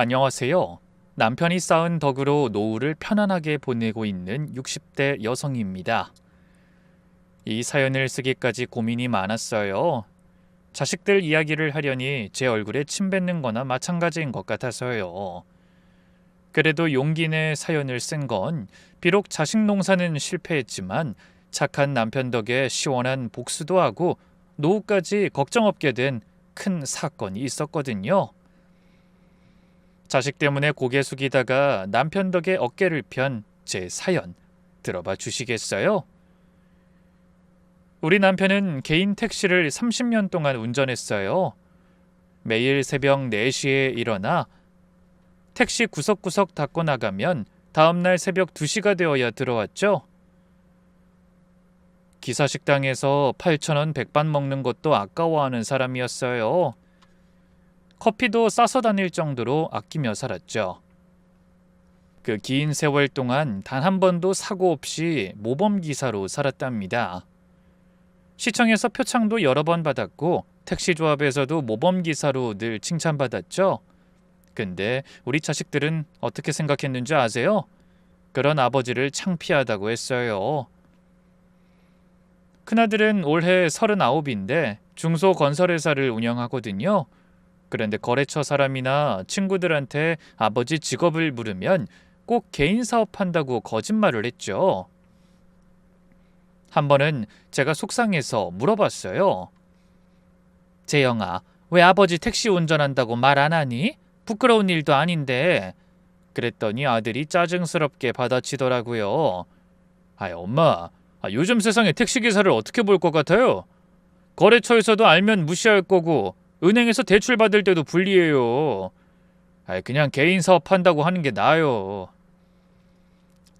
안녕하세요. 남편이 쌓은 덕으로 노후를 편안하게 보내고 있는 60대 여성입니다. 이 사연을 쓰기까지 고민이 많았어요. 자식들 이야기를 하려니 제 얼굴에 침 뱉는 거나 마찬가지인 것 같아서요. 그래도 용기 내 사연을 쓴 건 비록 자식 농사는 실패했지만 착한 남편 덕에 시원한 복수도 하고 노후까지 걱정 없게 된 큰 사건이 있었거든요. 자식 때문에 고개 숙이다가 남편 덕에 어깨를 편 제 사연 들어봐 주시겠어요? 우리 남편은 개인 택시를 30년 동안 운전했어요. 매일 새벽 4시에 일어나 택시 구석구석 닫고 나가면 다음날 새벽 2시가 되어야 들어왔죠. 기사 식당에서 8,000원 백반 먹는 것도 아까워하는 사람이었어요. 커피도 싸서 다닐 정도로 아끼며 살았죠. 그 긴 세월 동안 단 한 번도 사고 없이 모범기사로 살았답니다. 시청에서 표창도 여러 번 받았고 택시조합에서도 모범기사로 늘 칭찬받았죠. 근데 우리 자식들은 어떻게 생각했는지 아세요? 그런 아버지를 창피하다고 했어요. 큰아들은 올해 39인데 중소건설회사를 운영하거든요. 그런데 거래처 사람이나 친구들한테 아버지 직업을 물으면 꼭 개인 사업한다고 거짓말을 했죠. 한 번은 제가 속상해서 물어봤어요. 재영아, 왜 아버지 택시 운전한다고 말 안 하니? 부끄러운 일도 아닌데. 그랬더니 아들이 짜증스럽게 받아치더라고요. 엄마, 요즘 세상에 택시기사를 어떻게 볼 것 같아요? 거래처에서도 알면 무시할 거고 은행에서 대출 받을 때도 불리해요. 그냥 개인 사업한다고 하는 게 나아요.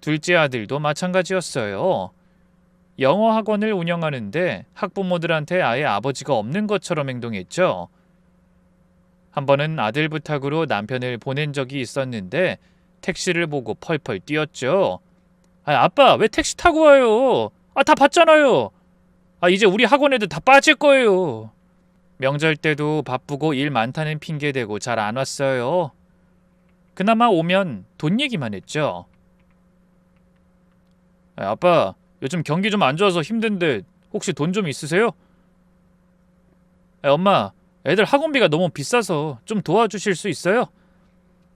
둘째 아들도 마찬가지였어요. 영어 학원을 운영하는데 학부모들한테 아예 아버지가 없는 것처럼 행동했죠. 한 번은 아들 부탁으로 남편을 보낸 적이 있었는데 택시를 보고 펄펄 뛰었죠. 아빠, 왜 택시 타고 와요? 다 봤잖아요. 이제 우리 학원 애들 다 빠질 거예요. 명절 때도 바쁘고 일 많다는 핑계 대고 잘 안 왔어요. 그나마 오면 돈 얘기만 했죠. 아빠, 요즘 경기 좀 안 좋아서 힘든데 혹시 돈 좀 있으세요? 엄마, 애들 학원비가 너무 비싸서 좀 도와주실 수 있어요?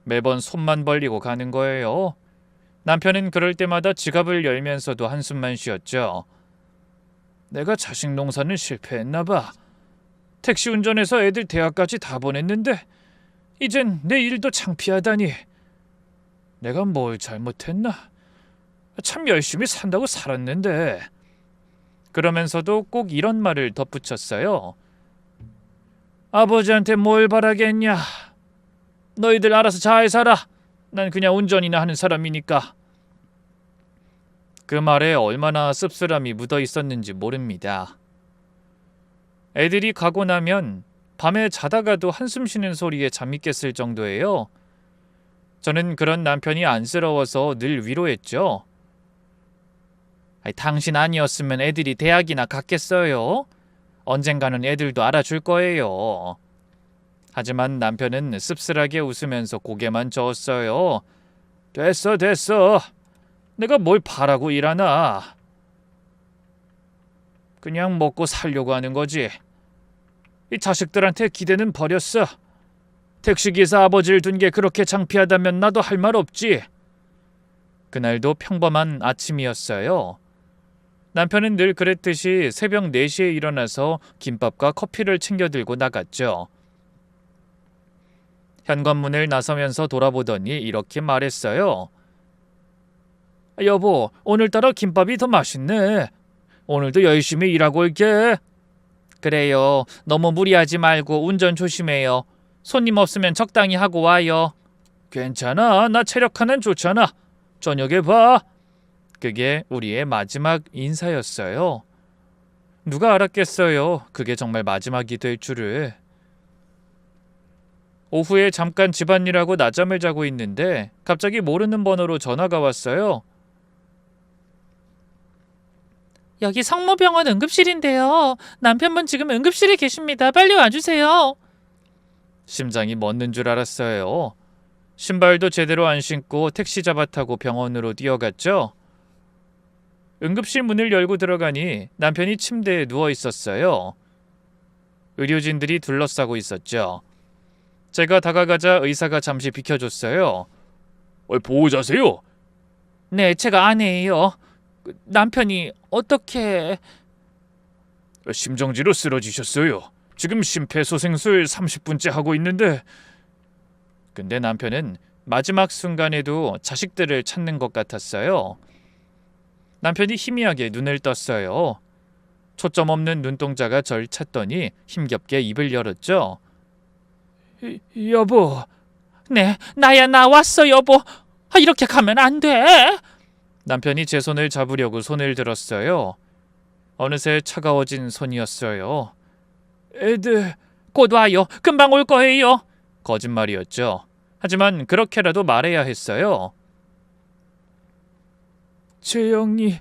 매번 손만 벌리고 가는 거예요. 남편은 그럴 때마다 지갑을 열면서도 한숨만 쉬었죠. 내가 자식 농사는 실패했나 봐. 택시 운전해서 애들 대학까지 다 보냈는데 이젠 내 일도 창피하다니. 내가 뭘 잘못했나? 참 열심히 산다고 살았는데. 그러면서도 꼭 이런 말을 덧붙였어요. 아버지한테 뭘 바라겠냐. 너희들 알아서 잘 살아. 난 그냥 운전이나 하는 사람이니까. 그 말에 얼마나 씁쓸함이 묻어 있었는지 모릅니다. 애들이 가고 나면 밤에 자다가도 한숨 쉬는 소리에 잠이 깼을 정도예요. 저는 그런 남편이 안쓰러워서 늘 위로했죠. 당신 아니었으면 애들이 대학이나 갔겠어요? 언젠가는 애들도 알아줄 거예요. 하지만 남편은 씁쓸하게 웃으면서 고개만 저었어요. 됐어. 내가 뭘 바라고 일하나. 그냥 먹고 살려고 하는 거지. 이 자식들한테 기대는 버렸어. 택시기사 아버지를 둔 게 그렇게 창피하다면 나도 할 말 없지. 그날도 평범한 아침이었어요. 남편은 늘 그랬듯이 새벽 4시에 일어나서 김밥과 커피를 챙겨 들고 나갔죠. 현관문을 나서면서 돌아보더니 이렇게 말했어요. 여보, 오늘따라 김밥이 더 맛있네. 오늘도 열심히 일하고 올게. 그래요. 너무 무리하지 말고 운전 조심해요. 손님 없으면 적당히 하고 와요. 괜찮아. 나 체력 하나는 좋잖아. 저녁에 봐. 그게 우리의 마지막 인사였어요. 누가 알았겠어요. 그게 정말 마지막이 될 줄을. 오후에 잠깐 집안일하고 낮잠을 자고 있는데 갑자기 모르는 번호로 전화가 왔어요. 여기 성모병원 응급실인데요. 남편분 지금 응급실에 계십니다. 빨리 와주세요. 심장이 멎는 줄 알았어요. 신발도 제대로 안 신고 택시 잡아 타고 병원으로 뛰어갔죠. 응급실 문을 열고 들어가니 남편이 침대에 누워 있었어요. 의료진들이 둘러싸고 있었죠. 제가 다가가자 의사가 잠시 비켜줬어요. 보호자세요? 네, 제가 아내예요. 남편이 어떻게... 심정지로 쓰러지셨어요. 지금 심폐소생술 30분째 하고 있는데. 근데 남편은 마지막 순간에도 자식들을 찾는 것 같았어요. 남편이 희미하게 눈을 떴어요. 초점 없는 눈동자가 절 찾더니 힘겹게 입을 열었죠. 여보. 네, 나야, 나 왔어, 여보. 이렇게 가면 안 돼. 남편이 제 손을 잡으려고 손을 들었어요. 어느새 차가워진 손이었어요. 애들 곧 와요. 금방 올 거예요. 거짓말이었죠. 하지만 그렇게라도 말해야 했어요. 재영이,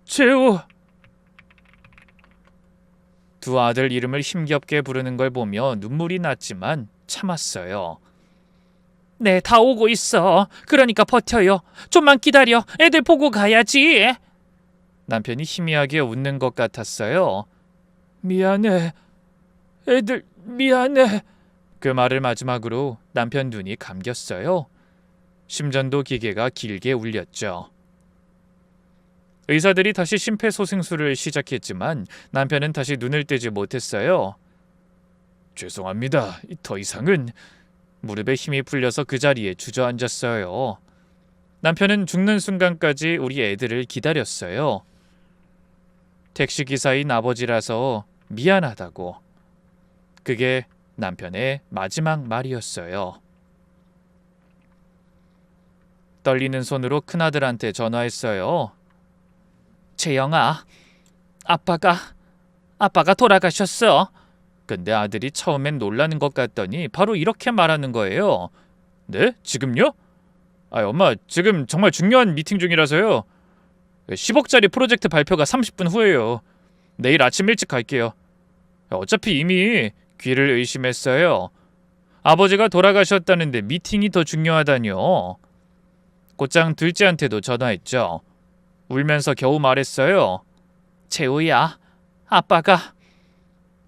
재호. 두 아들 이름을 힘겹게 부르는 걸 보며 눈물이 났지만 참았어요. 네, 다 오고 있어. 그러니까 버텨요. 좀만 기다려. 애들 보고 가야지. 남편이 희미하게 웃는 것 같았어요. 미안해. 애들 미안해. 그 말을 마지막으로 남편 눈이 감겼어요. 심전도 기계가 길게 울렸죠. 의사들이 다시 심폐소생술을 시작했지만 남편은 다시 눈을 떼지 못했어요. 죄송합니다. 더 이상은. 무릎에 힘이 풀려서 그 자리에 주저앉았어요. 남편은 죽는 순간까지 우리 애들을 기다렸어요. 택시기사인 아버지라서 미안하다고. 그게 남편의 마지막 말이었어요. 떨리는 손으로 큰아들한테 전화했어요. 재영아, 아빠가 돌아가셨어. 근데 아들이 처음엔 놀라는 것 같더니 바로 이렇게 말하는 거예요. 네? 지금요? 엄마, 지금 정말 중요한 미팅 중이라서요. 10억짜리 프로젝트 발표가 30분 후예요. 내일 아침 일찍 갈게요. 어차피 이미 귀를 의심했어요. 아버지가 돌아가셨다는데 미팅이 더 중요하다뇨. 곧장 둘째한테도 전화했죠. 울면서 겨우 말했어요. 재우야, 아빠가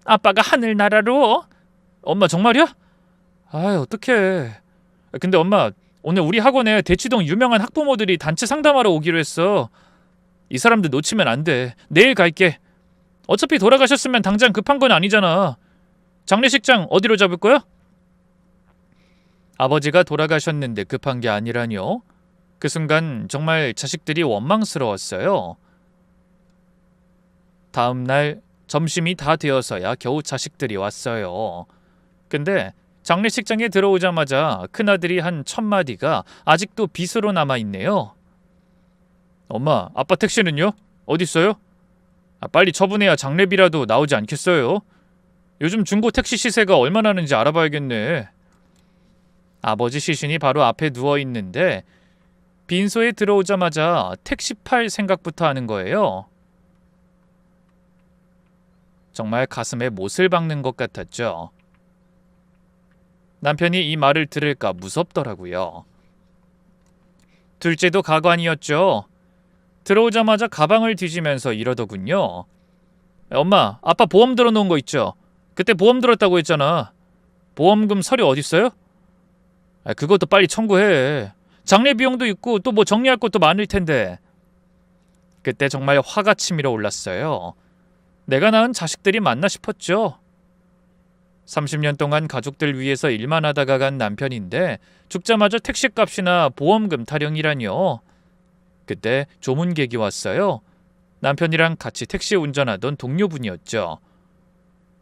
하늘나라로. 엄마 정말이야? 어떡해. 근데 엄마, 오늘 우리 학원에 대치동 유명한 학부모들이 단체 상담하러 오기로 했어. 이 사람들 놓치면 안 돼. 내일 갈게. 어차피 돌아가셨으면 당장 급한 건 아니잖아. 장례식장 어디로 잡을 거야? 아버지가 돌아가셨는데 급한 게 아니라뇨. 그 순간 정말 자식들이 원망스러웠어요. 다음 날 점심이 다 되어서야 겨우 자식들이 왔어요. 근데 장례식장에 들어오자마자 큰아들이 한 첫 마디가 아직도 빗으로 남아있네요. 엄마, 아빠 택시는요? 어딨어요? 빨리 처분해야 장례비라도 나오지 않겠어요? 요즘 중고 택시 시세가 얼마나 하는지 알아봐야겠네. 아버지 시신이 바로 앞에 누워있는데 빈소에 들어오자마자 택시 팔 생각부터 하는 거예요. 정말 가슴에 못을 박는 것 같았죠. 남편이 이 말을 들을까 무섭더라고요. 둘째도 가관이었죠. 들어오자마자 가방을 뒤지면서 이러더군요. 엄마, 아빠 보험 들어놓은 거 있죠? 그때 보험 들었다고 했잖아. 보험금 서류 어딨어요? 그것도 빨리 청구해. 장례 비용도 있고 또 뭐 정리할 것도 많을 텐데. 그때 정말 화가 치밀어 올랐어요. 내가 낳은 자식들이 맞나 싶었죠. 30년 동안 가족들 위해서 일만 하다가 간 남편인데 죽자마자 택시값이나 보험금 타령이라뇨. 그때 조문객이 왔어요. 남편이랑 같이 택시 운전하던 동료분이었죠.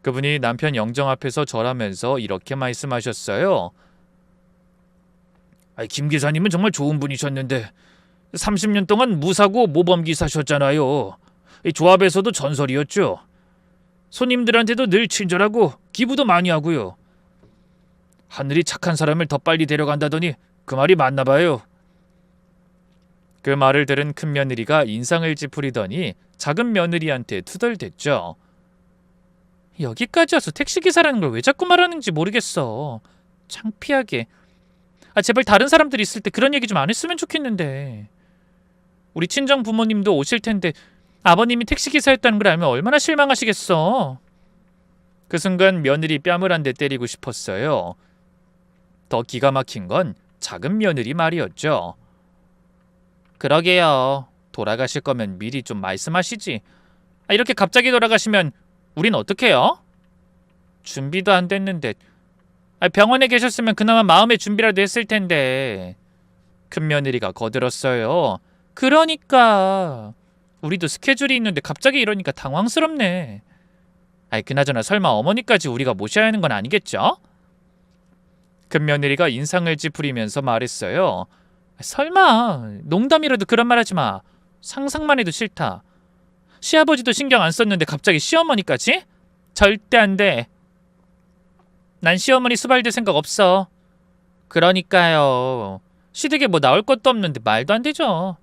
그분이 남편 영정 앞에서 절하면서 이렇게 말씀하셨어요. 김 기사님은 정말 좋은 분이셨는데 30년 동안 무사고 모범기사셨잖아요. 조합에서도 전설이었죠. 손님들한테도 늘 친절하고 기부도 많이 하고요. 하늘이 착한 사람을 더 빨리 데려간다더니 그 말이 맞나 봐요. 그 말을 들은 큰 며느리가 인상을 찌푸리더니 작은 며느리한테 투덜댔죠. 여기까지 와서 택시기사라는 걸 왜 자꾸 말하는지 모르겠어. 창피하게. 제발 다른 사람들이 있을 때 그런 얘기 좀 안 했으면 좋겠는데. 우리 친정 부모님도 오실 텐데 아버님이 택시기사였다는 걸 알면 얼마나 실망하시겠어. 그 순간 며느리 뺨을 한 대 때리고 싶었어요. 더 기가 막힌 건 작은 며느리 말이었죠. 그러게요. 돌아가실 거면 미리 좀 말씀하시지. 이렇게 갑자기 돌아가시면 우린 어떡해요? 준비도 안 됐는데. 병원에 계셨으면 그나마 마음의 준비라도 했을 텐데. 큰 며느리가 거들었어요. 그러니까 우리도 스케줄이 있는데 갑자기 이러니까 당황스럽네. 그나저나 설마 어머니까지 우리가 모셔야 하는 건 아니겠죠? 큰 며느리가 인상을 찌푸리면서 말했어요. 설마 농담이라도 그런 말 하지 마. 상상만 해도 싫다. 시아버지도 신경 안 썼는데 갑자기 시어머니까지? 절대 안 돼. 난 시어머니 수발될 생각 없어. 그러니까요. 시댁에 뭐 나올 것도 없는데 말도 안 되죠.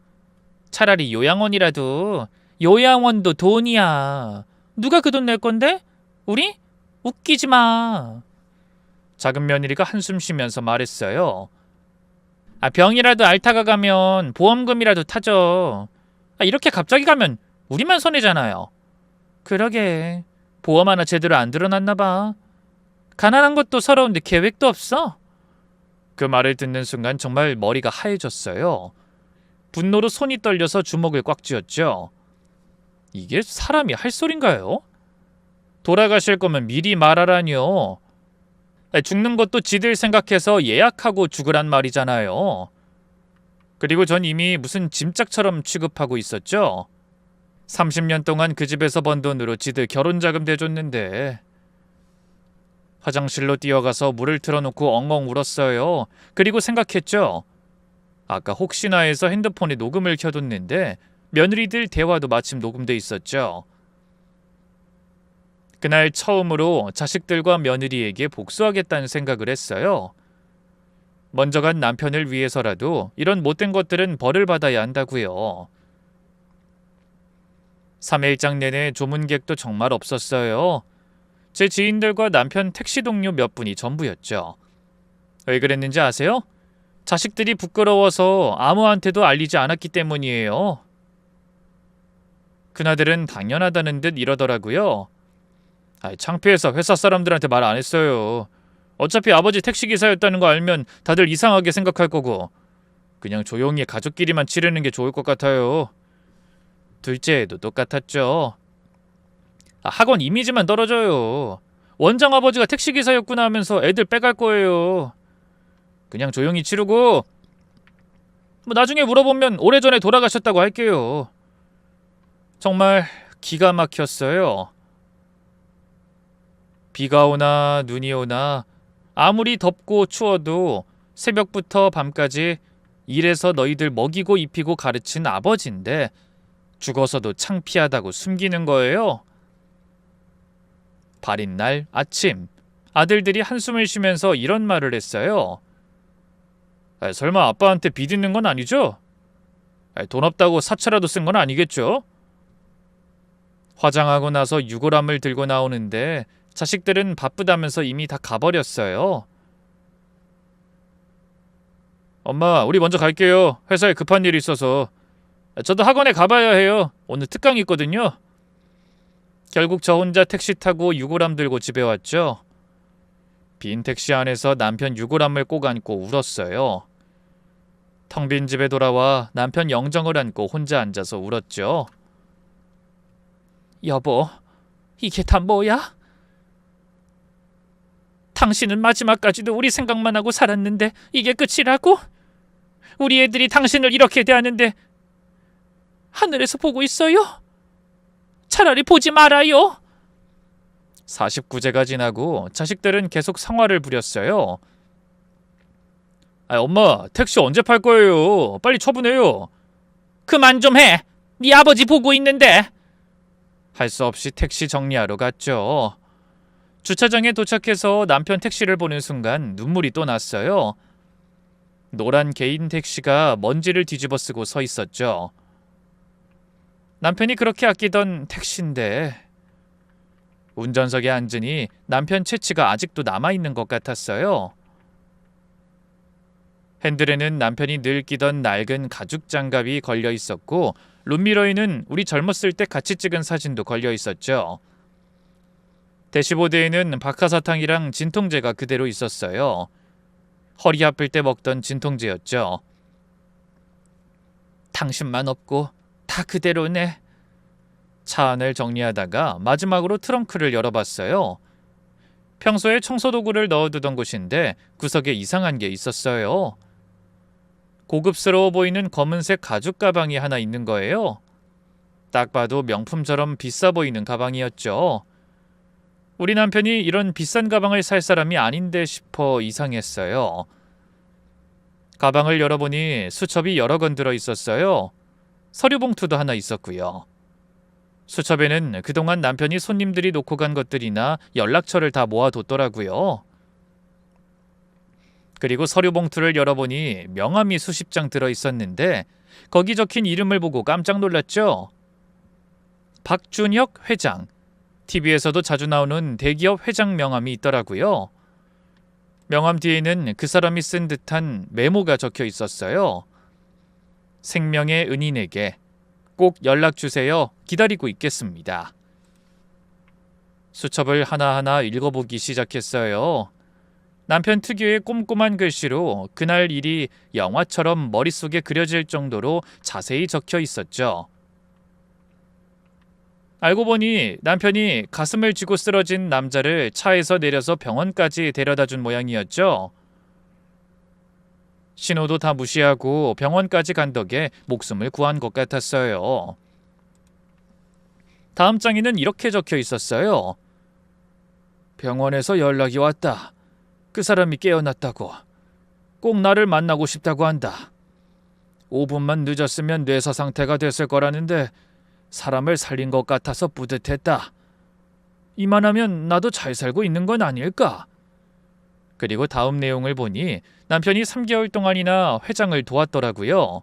차라리 요양원이라도. 요양원도 돈이야. 누가 그 돈 낼 건데? 우리? 웃기지 마. 작은 며느리가 한숨 쉬면서 말했어요. 병이라도 앓다가 가면 보험금이라도 타죠. 이렇게 갑자기 가면 우리만 손해잖아요. 그러게. 보험 하나 제대로 안 들어놨나 봐. 가난한 것도 서러운데 계획도 없어. 그 말을 듣는 순간 정말 머리가 하얘졌어요. 분노로 손이 떨려서 주먹을 꽉 쥐었죠. 이게 사람이 할 소린가요? 돌아가실 거면 미리 말하라니요. 죽는 것도 지들 생각해서 예약하고 죽으란 말이잖아요. 그리고 전 이미 무슨 짐짝처럼 취급하고 있었죠. 30년 동안 그 집에서 번 돈으로 지들 결혼자금 대줬는데. 화장실로 뛰어가서 물을 틀어놓고 엉엉 울었어요. 그리고 생각했죠. 아까 혹시나 해서 핸드폰에 녹음을 켜뒀는데 며느리들 대화도 마침 녹음돼 있었죠. 그날 처음으로 자식들과 며느리에게 복수하겠다는 생각을 했어요. 먼저 간 남편을 위해서라도 이런 못된 것들은 벌을 받아야 한다고요. 3일장 내내 조문객도 정말 없었어요. 제 지인들과 남편 택시 동료 몇 분이 전부였죠. 왜 그랬는지 아세요? 자식들이 부끄러워서 아무한테도 알리지 않았기 때문이에요. 그나들은 당연하다는 듯 이러더라고요. 창피해서 회사 사람들한테 말 안 했어요. 어차피 아버지 택시기사였다는 거 알면 다들 이상하게 생각할 거고 그냥 조용히 가족끼리만 치르는 게 좋을 것 같아요. 둘째도 똑같았죠. 학원 이미지만 떨어져요. 원장 아버지가 택시기사였구나 하면서 애들 빼갈 거예요. 그냥 조용히 치르고 나중에 물어보면 오래전에 돌아가셨다고 할게요. 정말 기가 막혔어요. 비가 오나 눈이 오나 아무리 덥고 추워도 새벽부터 밤까지 일해서 너희들 먹이고 입히고 가르친 아버지인데 죽어서도 창피하다고 숨기는 거예요. 발인 날 아침 아들들이 한숨을 쉬면서 이런 말을 했어요. 설마 아빠한테 빚있는 건 아니죠? 돈 없다고 사채라도 쓴 건 아니겠죠? 화장하고 나서 유골함을 들고 나오는데 자식들은 바쁘다면서 이미 다 가버렸어요. 엄마, 우리 먼저 갈게요. 회사에 급한 일이 있어서. 저도 학원에 가봐야 해요. 오늘 특강 있거든요. 결국 저 혼자 택시 타고 유골함 들고 집에 왔죠. 빈 택시 안에서 남편 유골함을 꼭 안고 울었어요. 텅 빈 집에 돌아와 남편 영정을 안고 혼자 앉아서 울었죠. 여보, 이게 다 뭐야? 당신은 마지막까지도 우리 생각만 하고 살았는데 이게 끝이라고? 우리 애들이 당신을 이렇게 대하는데 하늘에서 보고 있어요? 차라리 보지 말아요. 49제가 지나고 자식들은 계속 성화를 부렸어요. 엄마, 택시 언제 팔 거예요? 빨리 처분해요. 그만 좀 해. 네 아버지 보고 있는데. 할 수 없이 택시 정리하러 갔죠. 주차장에 도착해서 남편 택시를 보는 순간 눈물이 또 났어요. 노란 개인 택시가 먼지를 뒤집어 쓰고 서 있었죠. 남편이 그렇게 아끼던 택시인데 운전석에 앉으니 남편 체취가 아직도 남아있는 것 같았어요. 핸들에는 남편이 늘 끼던 낡은 가죽 장갑이 걸려 있었고 룸미러에는 우리 젊었을 때 같이 찍은 사진도 걸려 있었죠. 대시보드에는 박하사탕이랑 진통제가 그대로 있었어요. 허리 아플 때 먹던 진통제였죠. 당신만 없고 다 그대로네. 차 안을 정리하다가 마지막으로 트렁크를 열어봤어요. 평소에 청소도구를 넣어두던 곳인데 구석에 이상한 게 있었어요. 고급스러워 보이는 검은색 가죽 가방이 하나 있는 거예요. 딱 봐도 명품처럼 비싸 보이는 가방이었죠. 우리 남편이 이런 비싼 가방을 살 사람이 아닌데 싶어 이상했어요. 가방을 열어보니 수첩이 여러 건 들어 있었어요. 서류 봉투도 하나 있었고요. 수첩에는 그동안 남편이 손님들이 놓고 간 것들이나 연락처를 다 모아뒀더라고요. 그리고 서류 봉투를 열어보니 명함이 수십 장 들어 있었는데 거기 적힌 이름을 보고 깜짝 놀랐죠. 박준혁 회장. TV에서도 자주 나오는 대기업 회장 명함이 있더라고요. 명함 뒤에는 그 사람이 쓴 듯한 메모가 적혀 있었어요. 생명의 은인에게 꼭 연락주세요. 기다리고 있겠습니다. 수첩을 하나하나 읽어보기 시작했어요. 남편 특유의 꼼꼼한 글씨로 그날 일이 영화처럼 머릿속에 그려질 정도로 자세히 적혀 있었죠. 알고 보니 남편이 가슴을 쥐고 쓰러진 남자를 차에서 내려서 병원까지 데려다준 모양이었죠. 신호도 다 무시하고 병원까지 간 덕에 목숨을 구한 것 같았어요. 다음 장에는 이렇게 적혀 있었어요. 병원에서 연락이 왔다. 그 사람이 깨어났다고. 꼭 나를 만나고 싶다고 한다. 5분만 늦었으면 뇌사 상태가 됐을 거라는데 사람을 살린 것 같아서 뿌듯했다. 이만하면 나도 잘 살고 있는 건 아닐까? 그리고 다음 내용을 보니 남편이 3개월 동안이나 회장을 도왔더라고요.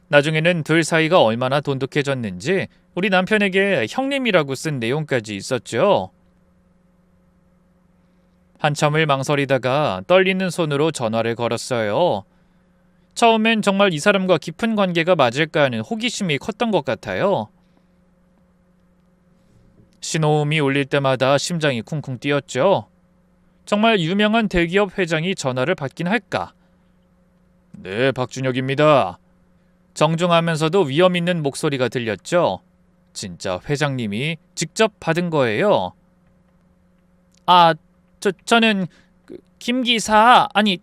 나중에는 둘 사이가 얼마나 돈독해졌는지 우리 남편에게 형님이라고 쓴 내용까지 있었죠. 한참을 망설이다가 떨리는 손으로 전화를 걸었어요. 처음엔 정말 이 사람과 깊은 관계가 맞을까 하는 호기심이 컸던 것 같아요. 신호음이 울릴 때마다 심장이 쿵쿵 뛰었죠. 정말 유명한 대기업 회장이 전화를 받긴 할까? 네, 박준혁입니다. 정중하면서도 위험 있는 목소리가 들렸죠. 진짜 회장님이 직접 받은 거예요. 아, 저는 김기사, 아니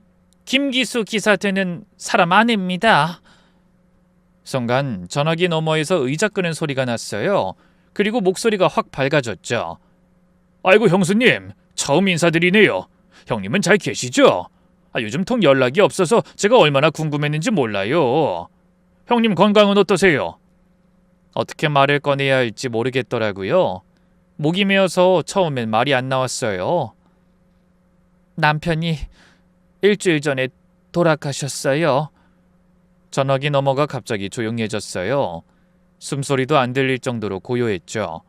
김기수 기사 되는 사람 아닙니다. 순간 전화기 너머에서 의자 끄는 소리가 났어요. 그리고 목소리가 확 밝아졌죠. 아이고 형수님, 처음 인사드리네요. 형님은 잘 계시죠? 요즘 통 연락이 없어서 제가 얼마나 궁금했는지 몰라요. 형님 건강은 어떠세요? 어떻게 말을 꺼내야 할지 모르겠더라고요. 목이 메어서 처음엔 말이 안 나왔어요. 남편이 일주일 전에 돌아가셨어요. 전화기 너머가 갑자기 조용해졌어요. 숨소리도 안 들릴 정도로 고요했죠.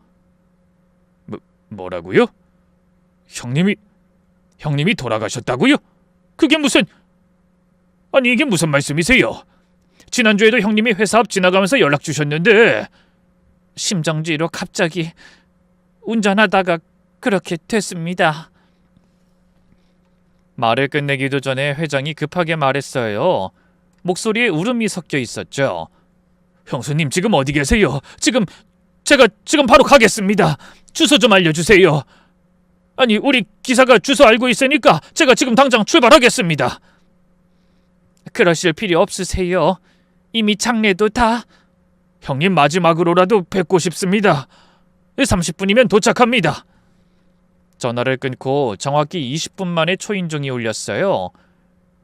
뭐라고요? 형님이 돌아가셨다고요? 그게 무슨... 아니 이게 무슨 말씀이세요? 지난주에도 형님이 회사 앞 지나가면서 연락 주셨는데... 심정지로 갑자기 운전하다가 그렇게 됐습니다. 말을 끝내기도 전에 회장이 급하게 말했어요. 목소리에 울음이 섞여 있었죠. 형수님 지금 어디 계세요? 제가 지금 바로 가겠습니다. 주소 좀 알려주세요. 아니 우리 기사가 주소 알고 있으니까 제가 지금 당장 출발하겠습니다. 그러실 필요 없으세요. 이미 장례도 다... 형님 마지막으로라도 뵙고 싶습니다. 30분이면 도착합니다. 전화를 끊고 정확히 20분 만에 초인종이 울렸어요.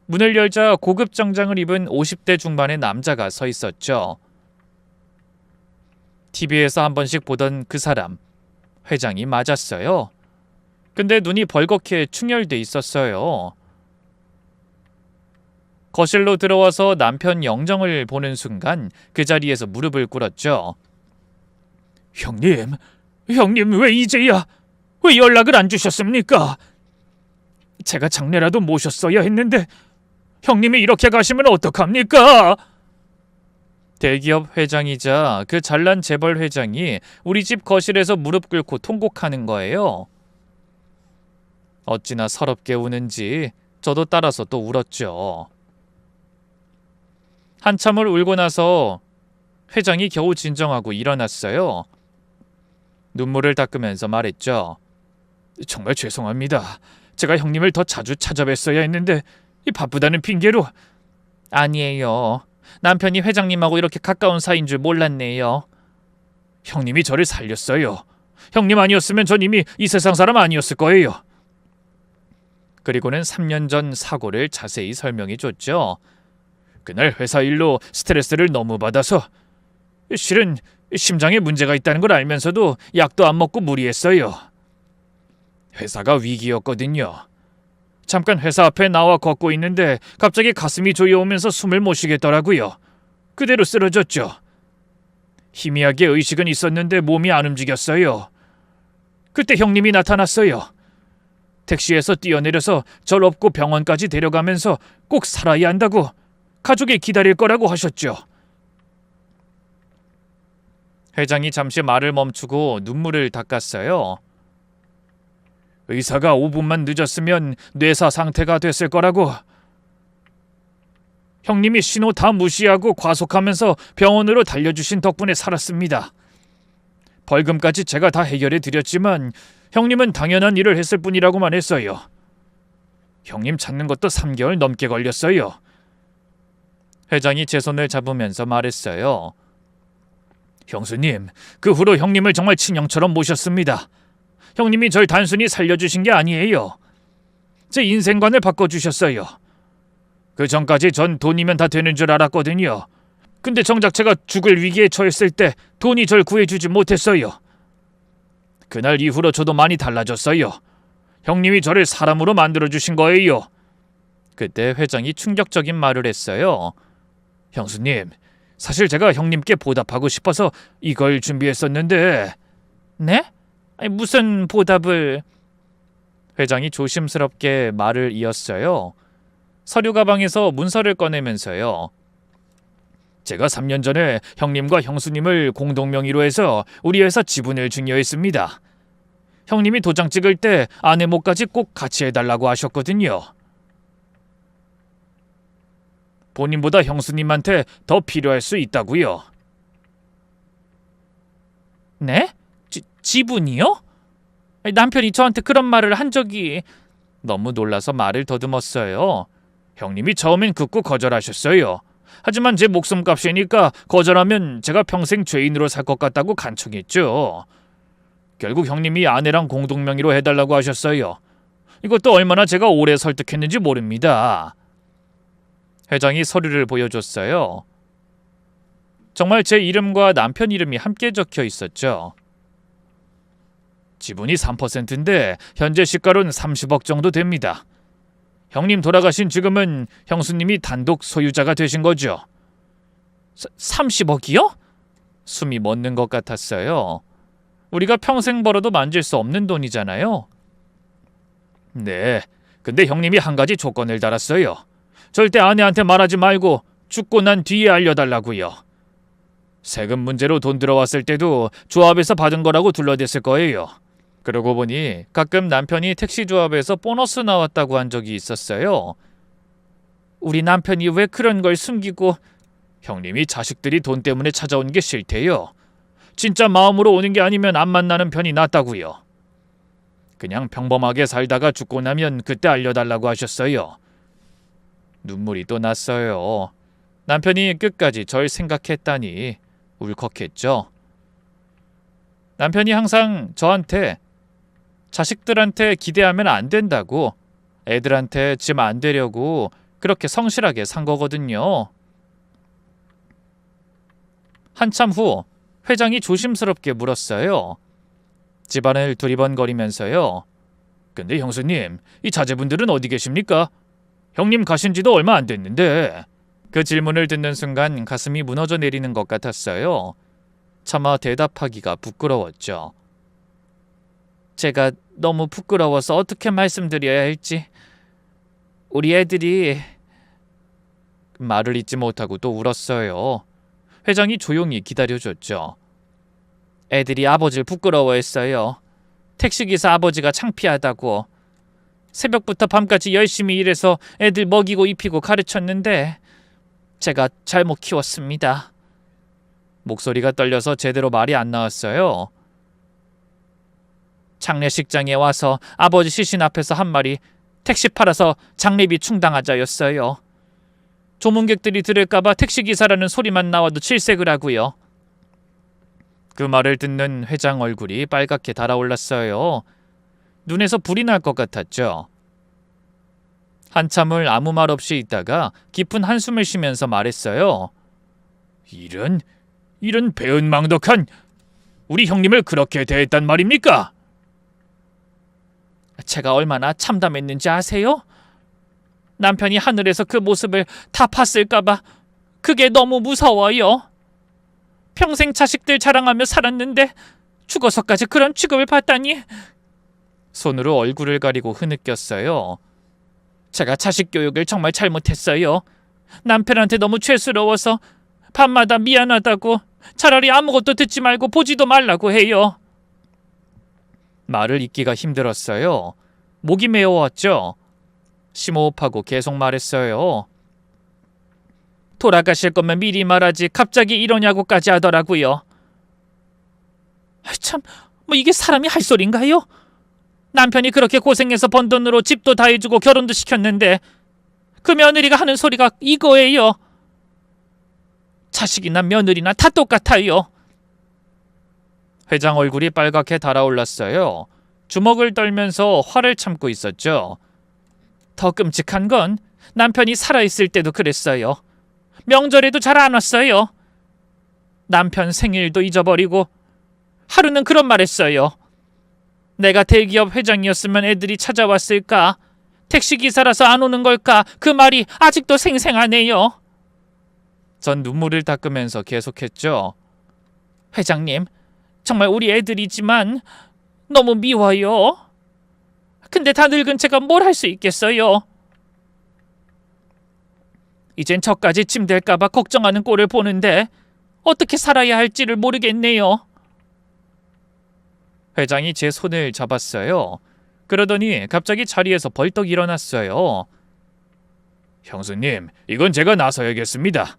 문을 열자 고급 정장을 입은 50대 중반의 남자가 서 있었죠. TV에서 한 번씩 보던 그 사람, 회장이 맞았어요. 근데 눈이 벌겋게 충혈돼 있었어요. 거실로 들어와서 남편 영정을 보는 순간 그 자리에서 무릎을 꿇었죠. 형님 왜 이제야? 왜 연락을 안 주셨습니까? 제가 장례라도 모셨어야 했는데 형님이 이렇게 가시면 어떡합니까? 대기업 회장이자 그 잘난 재벌 회장이 우리 집 거실에서 무릎 꿇고 통곡하는 거예요. 어찌나 서럽게 우는지 저도 따라서 또 울었죠. 한참을 울고 나서 회장이 겨우 진정하고 일어났어요. 눈물을 닦으면서 말했죠. 정말 죄송합니다. 제가 형님을 더 자주 찾아뵀어야 했는데 이 바쁘다는 핑계로. 아니에요. 남편이 회장님하고 이렇게 가까운 사이인 줄 몰랐네요. 형님이 저를 살렸어요. 형님 아니었으면 전 이미 이 세상 사람 아니었을 거예요. 그리고는 3년 전 사고를 자세히 설명해 줬죠. 그날 회사 일로 스트레스를 너무 받아서 실은 심장에 문제가 있다는 걸 알면서도 약도 안 먹고 무리했어요. 회사가 위기였거든요. 잠깐 회사 앞에 나와 걷고 있는데 갑자기 가슴이 조여오면서 숨을 못 쉬겠더라고요. 그대로 쓰러졌죠. 희미하게 의식은 있었는데 몸이 안 움직였어요. 그때 형님이 나타났어요. 택시에서 뛰어내려서 절 업고 병원까지 데려가면서 꼭 살아야 한다고, 가족이 기다릴 거라고 하셨죠. 회장이 잠시 말을 멈추고 눈물을 닦았어요. 의사가 5분만 늦었으면 뇌사 상태가 됐을 거라고. 형님이 신호 다 무시하고 과속하면서 병원으로 달려주신 덕분에 살았습니다. 벌금까지 제가 다 해결해 드렸지만 형님은 당연한 일을 했을 뿐이라고만 했어요. 형님 찾는 것도 3개월 넘게 걸렸어요. 회장이 제 손을 잡으면서 말했어요. 형수님, 그 후로 형님을 정말 친형처럼 모셨습니다. 형님이 절 단순히 살려주신 게 아니에요. 제 인생관을 바꿔주셨어요. 그 전까지 전 돈이면 다 되는 줄 알았거든요. 근데 정작 제가 죽을 위기에 처했을 때 돈이 절 구해주지 못했어요. 그날 이후로 저도 많이 달라졌어요. 형님이 저를 사람으로 만들어주신 거예요. 그때 회장이 충격적인 말을 했어요. 형수님, 사실 제가 형님께 보답하고 싶어서 이걸 준비했었는데. 네? 아니, 무슨 보답을? 회장이 조심스럽게 말을 이었어요. 서류 가방에서 문서를 꺼내면서요. 제가 3년 전에 형님과 형수님을 공동명의로 해서 우리 회사 지분을 증여했습니다. 형님이 도장 찍을 때 아내 목까지 꼭 같이 해달라고 하셨거든요. 본인보다 형수님한테 더 필요할 수 있다고요. 네? 지분이요? 아니, 남편이 저한테 그런 말을 한 적이... 너무 놀라서 말을 더듬었어요. 형님이 처음엔 극구 거절하셨어요. 하지만 제 목숨값이니까 거절하면 제가 평생 죄인으로 살 것 같다고 간청했죠. 결국 형님이 아내랑 공동명의로 해달라고 하셨어요. 이것도 얼마나 제가 오래 설득했는지 모릅니다. 회장이 서류를 보여줬어요. 정말 제 이름과 남편 이름이 함께 적혀 있었죠. 지분이 3%인데 현재 시가로는 30억 정도 됩니다. 형님 돌아가신 지금은 형수님이 단독 소유자가 되신 거죠. 30억이요? 숨이 멎는 것 같았어요. 우리가 평생 벌어도 만질 수 없는 돈이잖아요. 네, 근데 형님이 한 가지 조건을 달았어요. 절대 아내한테 말하지 말고 죽고 난 뒤에 알려달라고요. 세금 문제로 돈 들어왔을 때도 조합에서 받은 거라고 둘러댔을 거예요. 그러고 보니 가끔 남편이 택시 조합에서 보너스 나왔다고 한 적이 있었어요. 우리 남편이 왜 그런 걸 숨기고... 형님이 자식들이 돈 때문에 찾아온 게 싫대요. 진짜 마음으로 오는 게 아니면 안 만나는 편이 낫다고요. 그냥 평범하게 살다가 죽고 나면 그때 알려달라고 하셨어요. 눈물이 또 났어요. 남편이 끝까지 절 생각했다니 울컥했죠. 남편이 항상 저한테 자식들한테 기대하면 안 된다고, 애들한테 짐 안 되려고 그렇게 성실하게 산 거거든요. 한참 후 회장이 조심스럽게 물었어요. 집안을 두리번거리면서요. 근데 형수님, 이 자제분들은 어디 계십니까? 형님 가신 지도 얼마 안 됐는데. 그 질문을 듣는 순간 가슴이 무너져 내리는 것 같았어요. 차마 대답하기가 부끄러웠죠. 제가 너무 부끄러워서 어떻게 말씀드려야 할지. 우리 애들이 말을 잇지 못하고 또 울었어요. 회장이 조용히 기다려줬죠. 애들이 아버지를 부끄러워했어요. 택시기사 아버지가 창피하다고. 새벽부터 밤까지 열심히 일해서 애들 먹이고 입히고 가르쳤는데 제가 잘못 키웠습니다. 목소리가 떨려서 제대로 말이 안 나왔어요. 장례식장에 와서 아버지 시신 앞에서 한 말이 택시 팔아서 장례비 충당하자였어요. 조문객들이 들을까봐 택시기사라는 소리만 나와도 질색을 하고요. 그 말을 듣는 회장 얼굴이 빨갛게 달아올랐어요. 눈에서 불이 날 것 같았죠. 한참을 아무 말 없이 있다가 깊은 한숨을 쉬면서 말했어요. 이런 배은망덕한 우리 형님을 그렇게 대했단 말입니까? 제가 얼마나 참담했는지 아세요? 남편이 하늘에서 그 모습을 다 봤을까봐 그게 너무 무서워요. 평생 자식들 자랑하며 살았는데 죽어서까지 그런 취급을 받다니. 손으로 얼굴을 가리고 흐느꼈어요. 제가 자식 교육을 정말 잘못했어요. 남편한테 너무 죄스러워서 밤마다 미안하다고 차라리 아무것도 듣지 말고 보지도 말라고 해요. 말을 잇기가 힘들었어요. 목이 메어왔죠. 심호흡하고 계속 말했어요. 돌아가실 거면 미리 말하지 갑자기 이러냐고까지 하더라고요. 참, 이게 사람이 할 소린가요? 남편이 그렇게 고생해서 번 돈으로 집도 다 해주고 결혼도 시켰는데 그 며느리가 하는 소리가 이거예요. 자식이나 며느리나 다 똑같아요. 회장 얼굴이 빨갛게 달아올랐어요. 주먹을 떨면서 화를 참고 있었죠. 더 끔찍한 건 남편이 살아있을 때도 그랬어요. 명절에도 잘 안 왔어요. 남편 생일도 잊어버리고 하루는 그런 말 했어요. 내가 대기업 회장이었으면 애들이 찾아왔을까? 택시기사라서 안 오는 걸까? 그 말이 아직도 생생하네요. 전 눈물을 닦으면서 계속했죠. 회장님, 정말 우리 애들이지만 너무 미워요. 근데 다 늙은 제가 뭘 할 수 있겠어요? 이젠 저까지 짐 될까봐 걱정하는 꼴을 보는데 어떻게 살아야 할지를 모르겠네요. 회장이 제 손을 잡았어요. 그러더니 갑자기 자리에서 벌떡 일어났어요. 형수님, 이건 제가 나서야겠습니다.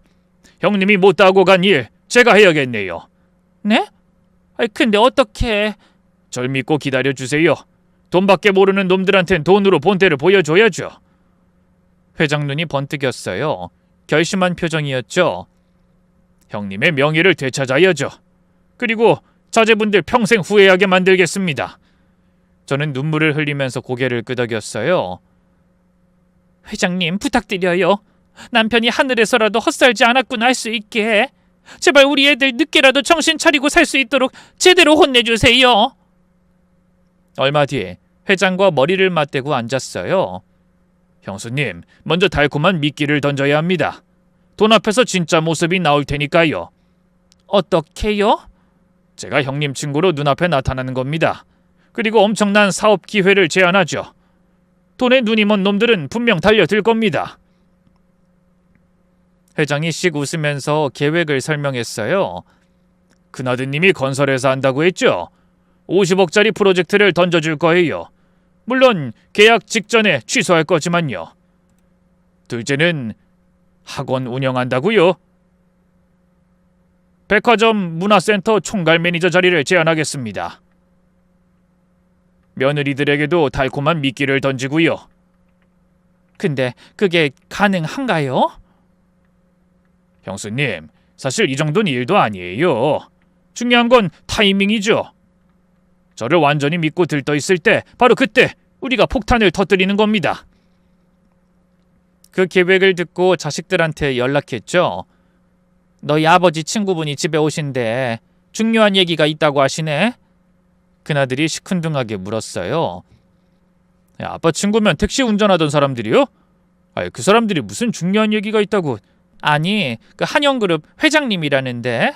형님이 못하고 간 일 제가 해야겠네요. 네? 근데 어떻게... 절 믿고 기다려주세요. 돈밖에 모르는 놈들한텐 돈으로 본때를 보여줘야죠. 회장 눈이 번뜩였어요. 결심한 표정이었죠. 형님의 명예를 되찾아야죠. 그리고 자제분들 평생 후회하게 만들겠습니다. 저는 눈물을 흘리면서 고개를 끄덕였어요. 회장님, 부탁드려요. 남편이 하늘에서라도 헛살지 않았구나 할 수 있게 제발 우리 애들 늦게라도 정신 차리고 살 수 있도록 제대로 혼내주세요. 얼마 뒤에 회장과 머리를 맞대고 앉았어요. 형수님, 먼저 달콤한 미끼를 던져야 합니다. 돈 앞에서 진짜 모습이 나올 테니까요. 어떻게요? 제가 형님 친구로 눈앞에 나타나는 겁니다. 그리고 엄청난 사업 기회를 제안하죠. 돈에 눈이 먼 놈들은 분명 달려들 겁니다. 회장이 씩 웃으면서 계획을 설명했어요. 큰아드님이 건설회사 한다고 했죠. 50억짜리 프로젝트를 던져줄 거예요. 물론 계약 직전에 취소할 거지만요. 둘째는 학원 운영한다고요. 백화점 문화센터 총괄 매니저 자리를 제안하겠습니다. 며느리들에게도 달콤한 미끼를 던지고요. 근데 그게 가능한가요? 형수님, 사실 이 정도는 일도 아니에요. 중요한 건 타이밍이죠. 저를 완전히 믿고 들떠 있을 때 바로 그때 우리가 폭탄을 터뜨리는 겁니다. 그 계획을 듣고 자식들한테 연락했죠. 너희 아버지 친구분이 집에 오신대. 중요한 얘기가 있다고 하시네. 큰아들이 시큰둥하게 물었어요. 아빠 친구면 택시 운전하던 사람들이요? 그 사람들이 무슨 중요한 얘기가 있다고. 아니, 그 한영그룹 회장님이라는데.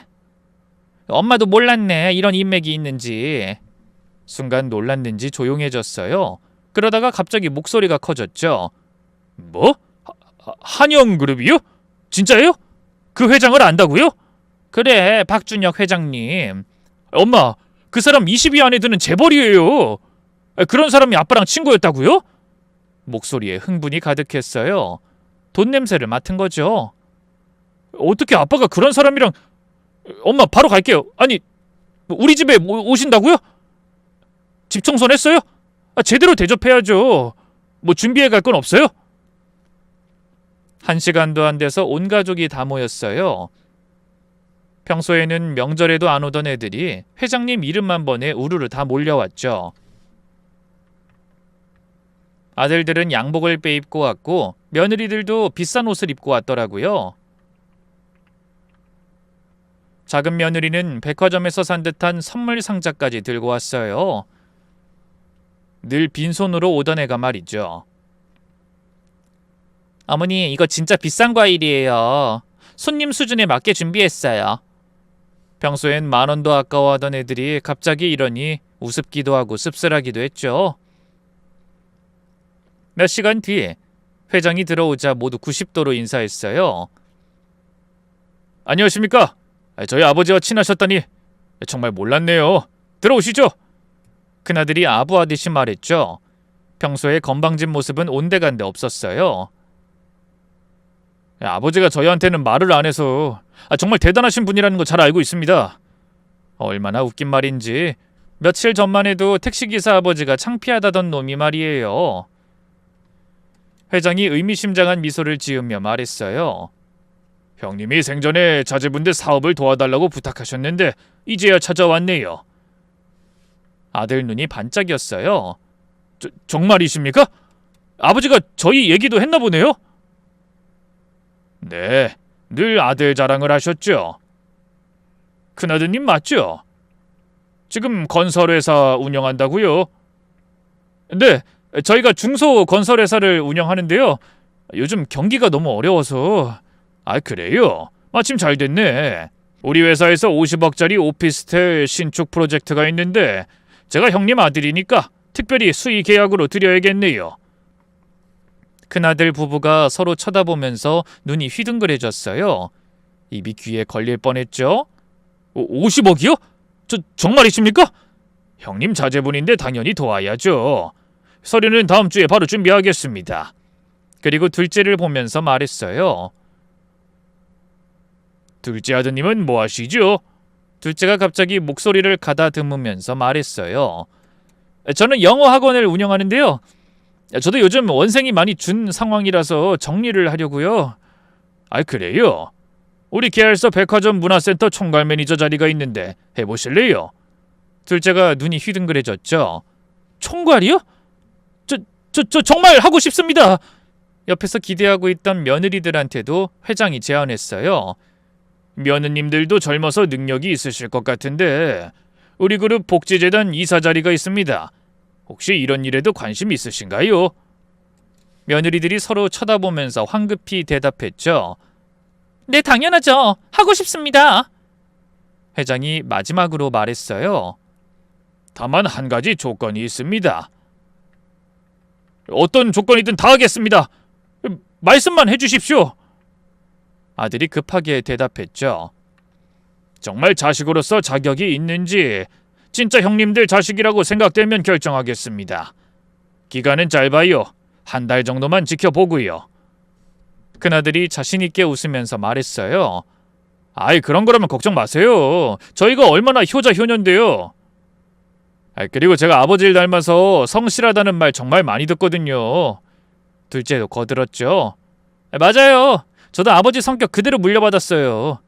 엄마도 몰랐네, 이런 인맥이 있는지. 순간 놀랐는지 조용해졌어요. 그러다가 갑자기 목소리가 커졌죠. 뭐? 한영그룹이요? 진짜예요? 그 회장을 안다고요? 그래, 박준혁 회장님. 엄마, 그 사람 20위 안에 드는 재벌이에요. 그런 사람이 아빠랑 친구였다고요? 목소리에 흥분이 가득했어요. 돈 냄새를 맡은 거죠. 어떻게 아빠가 그런 사람이랑... 엄마, 바로 갈게요. 아니, 우리 집에 오신다고요? 집 청소는 했어요? 제대로 대접해야죠. 뭐 준비해 갈 건 없어요? 1시간도 안 돼서 온 가족이 다 모였어요. 평소에는 명절에도 안 오던 애들이 회장님 이름만 번에 우르르 다 몰려왔죠. 아들들은 양복을 빼입고 왔고 며느리들도 비싼 옷을 입고 왔더라고요. 작은 며느리는 백화점에서 산 듯한 선물 상자까지 들고 왔어요. 늘 빈손으로 오던 애가 말이죠. 어머니, 이거 진짜 비싼 과일이에요. 손님 수준에 맞게 준비했어요. 평소엔 10,000원도 아까워하던 애들이 갑자기 이러니 우습기도 하고 씁쓸하기도 했죠. 몇 시간 뒤 회장이 들어오자 모두 90도로 인사했어요. 안녕하십니까? 저희 아버지와 친하셨다니 정말 몰랐네요. 들어오시죠. 큰아들이 아부하듯이 말했죠. 평소에 건방진 모습은 온데간데 없었어요. 아버지가 저희한테는 말을 안 해서 정말 대단하신 분이라는 거 잘 알고 있습니다. 얼마나 웃긴 말인지 며칠 전만 해도 택시기사 아버지가 창피하다던 놈이 말이에요. 회장이 의미심장한 미소를 지으며 말했어요. 형님이 생전에 자제분들 사업을 도와달라고 부탁하셨는데 이제야 찾아왔네요. 아들 눈이 반짝였어요. 정말이십니까? 아버지가 저희 얘기도 했나 보네요? 네, 늘 아들 자랑을 하셨죠. 큰아드님 맞죠? 지금 건설회사 운영한다고요? 네, 저희가 중소건설회사를 운영하는데요. 요즘 경기가 너무 어려워서... 그래요? 마침 잘 됐네. 우리 회사에서 50억짜리 오피스텔 신축 프로젝트가 있는데 제가 형님 아들이니까 특별히 수의 계약으로 드려야겠네요. 큰아들 부부가 서로 쳐다보면서 눈이 휘둥그레졌어요. 입이 귀에 걸릴 뻔했죠. 50억이요? 정말이십니까? 형님 자제분인데 당연히 도와야죠. 서류는 다음 주에 바로 준비하겠습니다. 그리고 둘째를 보면서 말했어요. 둘째 아드님은 뭐 하시죠? 둘째가 갑자기 목소리를 가다듬으면서 말했어요. 저는 영어 학원을 운영하는데요. 저도 요즘 원생이 많이 준 상황이라서 정리를 하려고요. 그래요? 우리 계열사 백화점 문화센터 총괄 매니저 자리가 있는데 해보실래요? 둘째가 눈이 휘둥그레졌죠. 총괄이요? 저 정말 하고 싶습니다. 옆에서 기대하고 있던 며느리들한테도 회장이 제안했어요. 며느님들도 젊어서 능력이 있으실 것 같은데 우리 그룹 복지재단 이사 자리가 있습니다. 혹시 이런 일에도 관심 있으신가요? 며느리들이 서로 쳐다보면서 황급히 대답했죠. 네, 당연하죠. 하고 싶습니다. 회장이 마지막으로 말했어요. 다만 한 가지 조건이 있습니다. 어떤 조건이든 다 하겠습니다. 말씀만 해주십시오. 아들이 급하게 대답했죠. 정말 자식으로서 자격이 있는지 진짜 형님들 자식이라고 생각되면 결정하겠습니다. 기간은 짧아요. 1달 정도만 지켜보고요. 큰아들이 자신있게 웃으면서 말했어요. 그런 거라면 걱정 마세요. 저희가 얼마나 효자 효녀인데요. 그리고 제가 아버지를 닮아서 성실하다는 말 정말 많이 듣거든요. 둘째도 거들었죠. 맞아요. 저도 아버지 성격 그대로 물려받았어요.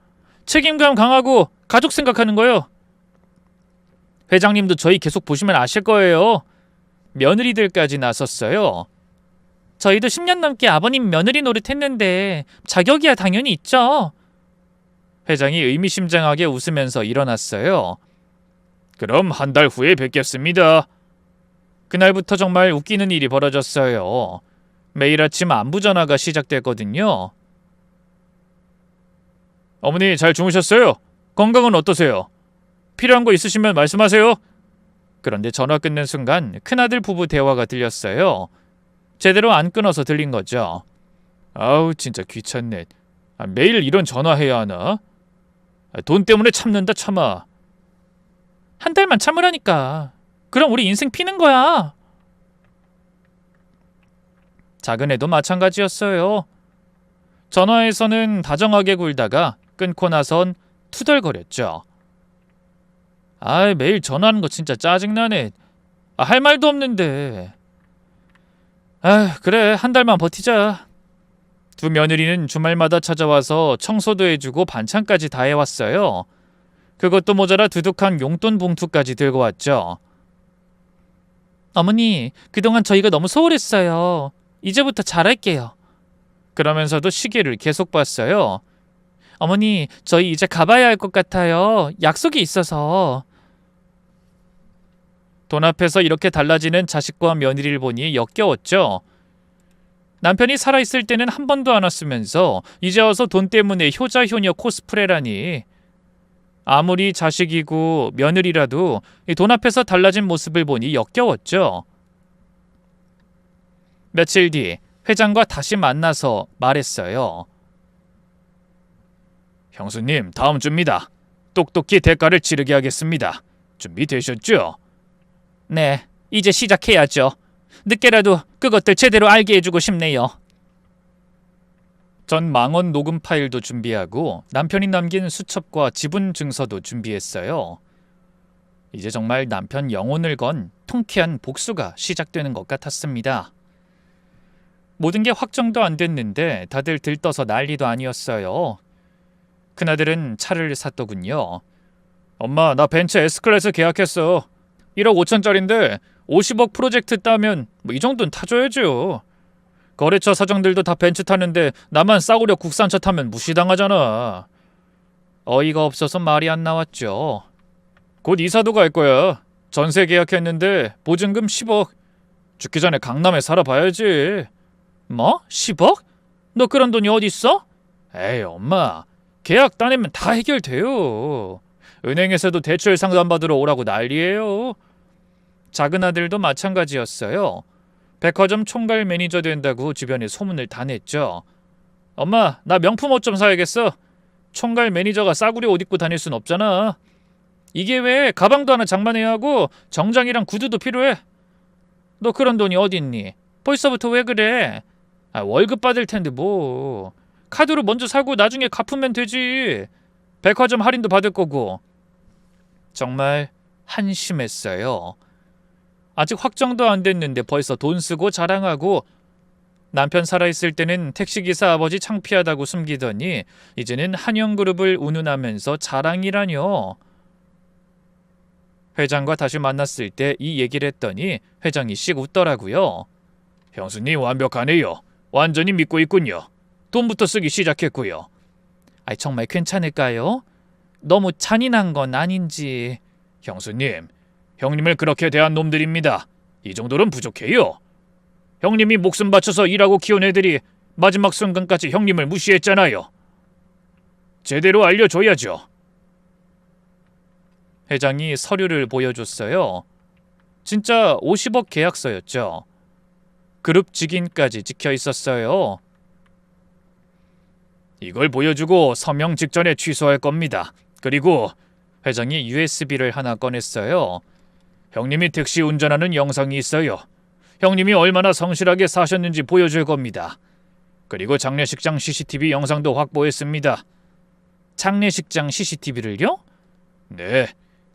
책임감 강하고 가족 생각하는 거요. 회장님도 저희 계속 보시면 아실 거예요. 며느리들까지 나섰어요. 저희도 10년 넘게 아버님 며느리 노릇했는데 자격이야 당연히 있죠. 회장이 의미심장하게 웃으면서 일어났어요. 그럼 1달 후에 뵙겠습니다. 그날부터 정말 웃기는 일이 벌어졌어요. 매일 아침 안부 전화가 시작됐거든요. 어머니 잘 주무셨어요? 건강은 어떠세요? 필요한 거 있으시면 말씀하세요. 그런데 전화 끊는 순간 큰아들 부부 대화가 들렸어요. 제대로 안 끊어서 들린 거죠. 진짜 귀찮네. 매일 이런 전화해야 하나? 돈 때문에 참는다 참아. 한 달만 참으라니까. 그럼 우리 인생 피는 거야. 작은 애도 마찬가지였어요. 전화에서는 다정하게 굴다가 끊고 나선 투덜거렸죠. 매일 전화하는 거 진짜 짜증나네. 할 말도 없는데. 그래, 한 달만 버티자. 두 며느리는 주말마다 찾아와서 청소도 해주고 반찬까지 다 해왔어요. 그것도 모자라 두둑한 용돈 봉투까지 들고 왔죠. 어머니, 그동안 저희가 너무 소홀했어요. 이제부터 잘할게요. 그러면서도 시계를 계속 봤어요. 어머니, 저희 이제 가봐야 할 것 같아요. 약속이 있어서. 돈 앞에서 이렇게 달라지는 자식과 며느리를 보니 역겨웠죠. 남편이 살아있을 때는 한 번도 안 왔으면서 이제 와서 돈 때문에 효자 효녀 코스프레라니. 아무리 자식이고 며느리라도 돈 앞에서 달라진 모습을 보니 역겨웠죠. 며칠 뒤 회장과 다시 만나서 말했어요. 형수님, 다음 주입니다. 똑똑히 대가를 치르게 하겠습니다. 준비되셨죠? 네, 이제 시작해야죠. 늦게라도 그것들 제대로 알게 해주고 싶네요. 전 망원 녹음 파일도 준비하고 남편이 남긴 수첩과 지분 증서도 준비했어요. 이제 정말 남편 영혼을 건 통쾌한 복수가 시작되는 것 같았습니다. 모든 게 확정도 안 됐는데 다들 들떠서 난리도 아니었어요. 큰아들은 차를 샀더군요. 엄마, 나 벤츠 S클래스 계약했어. 1억 5천짜린데 50억 프로젝트 따면 이 정도는 타줘야죠. 거래처 사장들도 다 벤츠 타는데 나만 싸구려 국산차 타면 무시당하잖아. 어이가 없어서 말이 안 나왔죠. 곧 이사도 갈 거야. 전세 계약했는데 보증금 10억. 죽기 전에 강남에 살아봐야지. 뭐? 10억? 너 그런 돈이 어딨어? 에이, 엄마. 계약 따내면 다 해결돼요. 은행에서도 대출 상담받으러 오라고 난리예요. 작은 아들도 마찬가지였어요. 백화점 총괄 매니저 된다고 주변에 소문을 다 냈죠. 엄마, 나 명품 옷 좀 사야겠어. 총괄 매니저가 싸구려 옷 입고 다닐 순 없잖아. 이게 왜 가방도 하나 장만해야 하고 정장이랑 구두도 필요해. 너 그런 돈이 어딨니? 벌써부터 왜 그래? 월급 받을 텐데 뭐. 카드로 먼저 사고 나중에 갚으면 되지. 백화점 할인도 받을 거고. 정말 한심했어요. 아직 확정도 안 됐는데 벌써 돈 쓰고 자랑하고, 남편 살아있을 때는 택시기사 아버지 창피하다고 숨기더니 이제는 한영그룹을 운운하면서 자랑이라뇨. 회장과 다시 만났을 때 이 얘기를 했더니 회장이 씩 웃더라고요. 형수님 완벽하네요. 완전히 믿고 있군요. 돈부터 쓰기 시작했고요. 정말 괜찮을까요? 너무 잔인한 건 아닌지. 형수님, 형님을 그렇게 대한 놈들입니다. 이 정도는 부족해요. 형님이 목숨 바쳐서 일하고 키운 애들이 마지막 순간까지 형님을 무시했잖아요. 제대로 알려줘야죠. 회장이 서류를 보여줬어요. 진짜 50억 계약서였죠. 그룹 직인까지 찍혀 있었어요. 이걸 보여주고 서명 직전에 취소할 겁니다. 그리고 회장이 USB를 하나 꺼냈어요. 형님이 택시 운전하는 영상이 있어요. 형님이 얼마나 성실하게 사셨는지 보여줄 겁니다. 그리고 장례식장 CCTV 영상도 확보했습니다. 장례식장 CCTV를요? 네,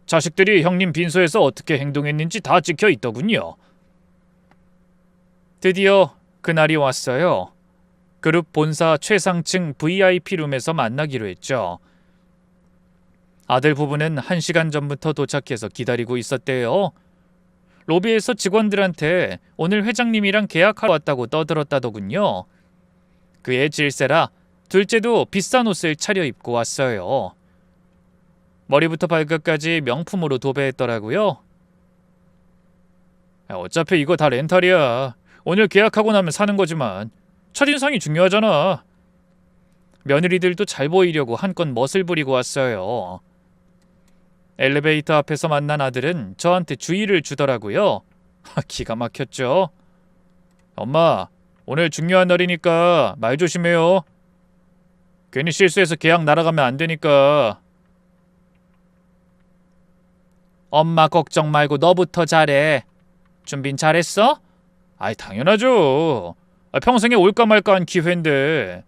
자식들이 형님 빈소에서 어떻게 행동했는지 다 찍혀 있더군요. 드디어 그날이 왔어요. 그룹 본사 최상층 VIP룸에서 만나기로 했죠. 아들 부부는 1시간 전부터 도착해서 기다리고 있었대요. 로비에서 직원들한테 오늘 회장님이랑 계약하러 왔다고 떠들었다더군요. 그의 질세라 둘째도 비싼 옷을 차려입고 왔어요. 머리부터 발끝까지 명품으로 도배했더라고요. 어차피 이거 다 렌탈이야. 오늘 계약하고 나면 사는 거지만 첫인상이 중요하잖아. 며느리들도 잘 보이려고 한껏 멋을 부리고 왔어요. 엘리베이터 앞에서 만난 아들은 저한테 주의를 주더라고요. 기가 막혔죠. 엄마, 오늘 중요한 날이니까 말 조심해요. 괜히 실수해서 계약 날아가면 안 되니까. 엄마 걱정 말고 너부터 잘해. 준비는 잘했어? 아이, 당연하죠. 평생에 올까 말까한 기회인데.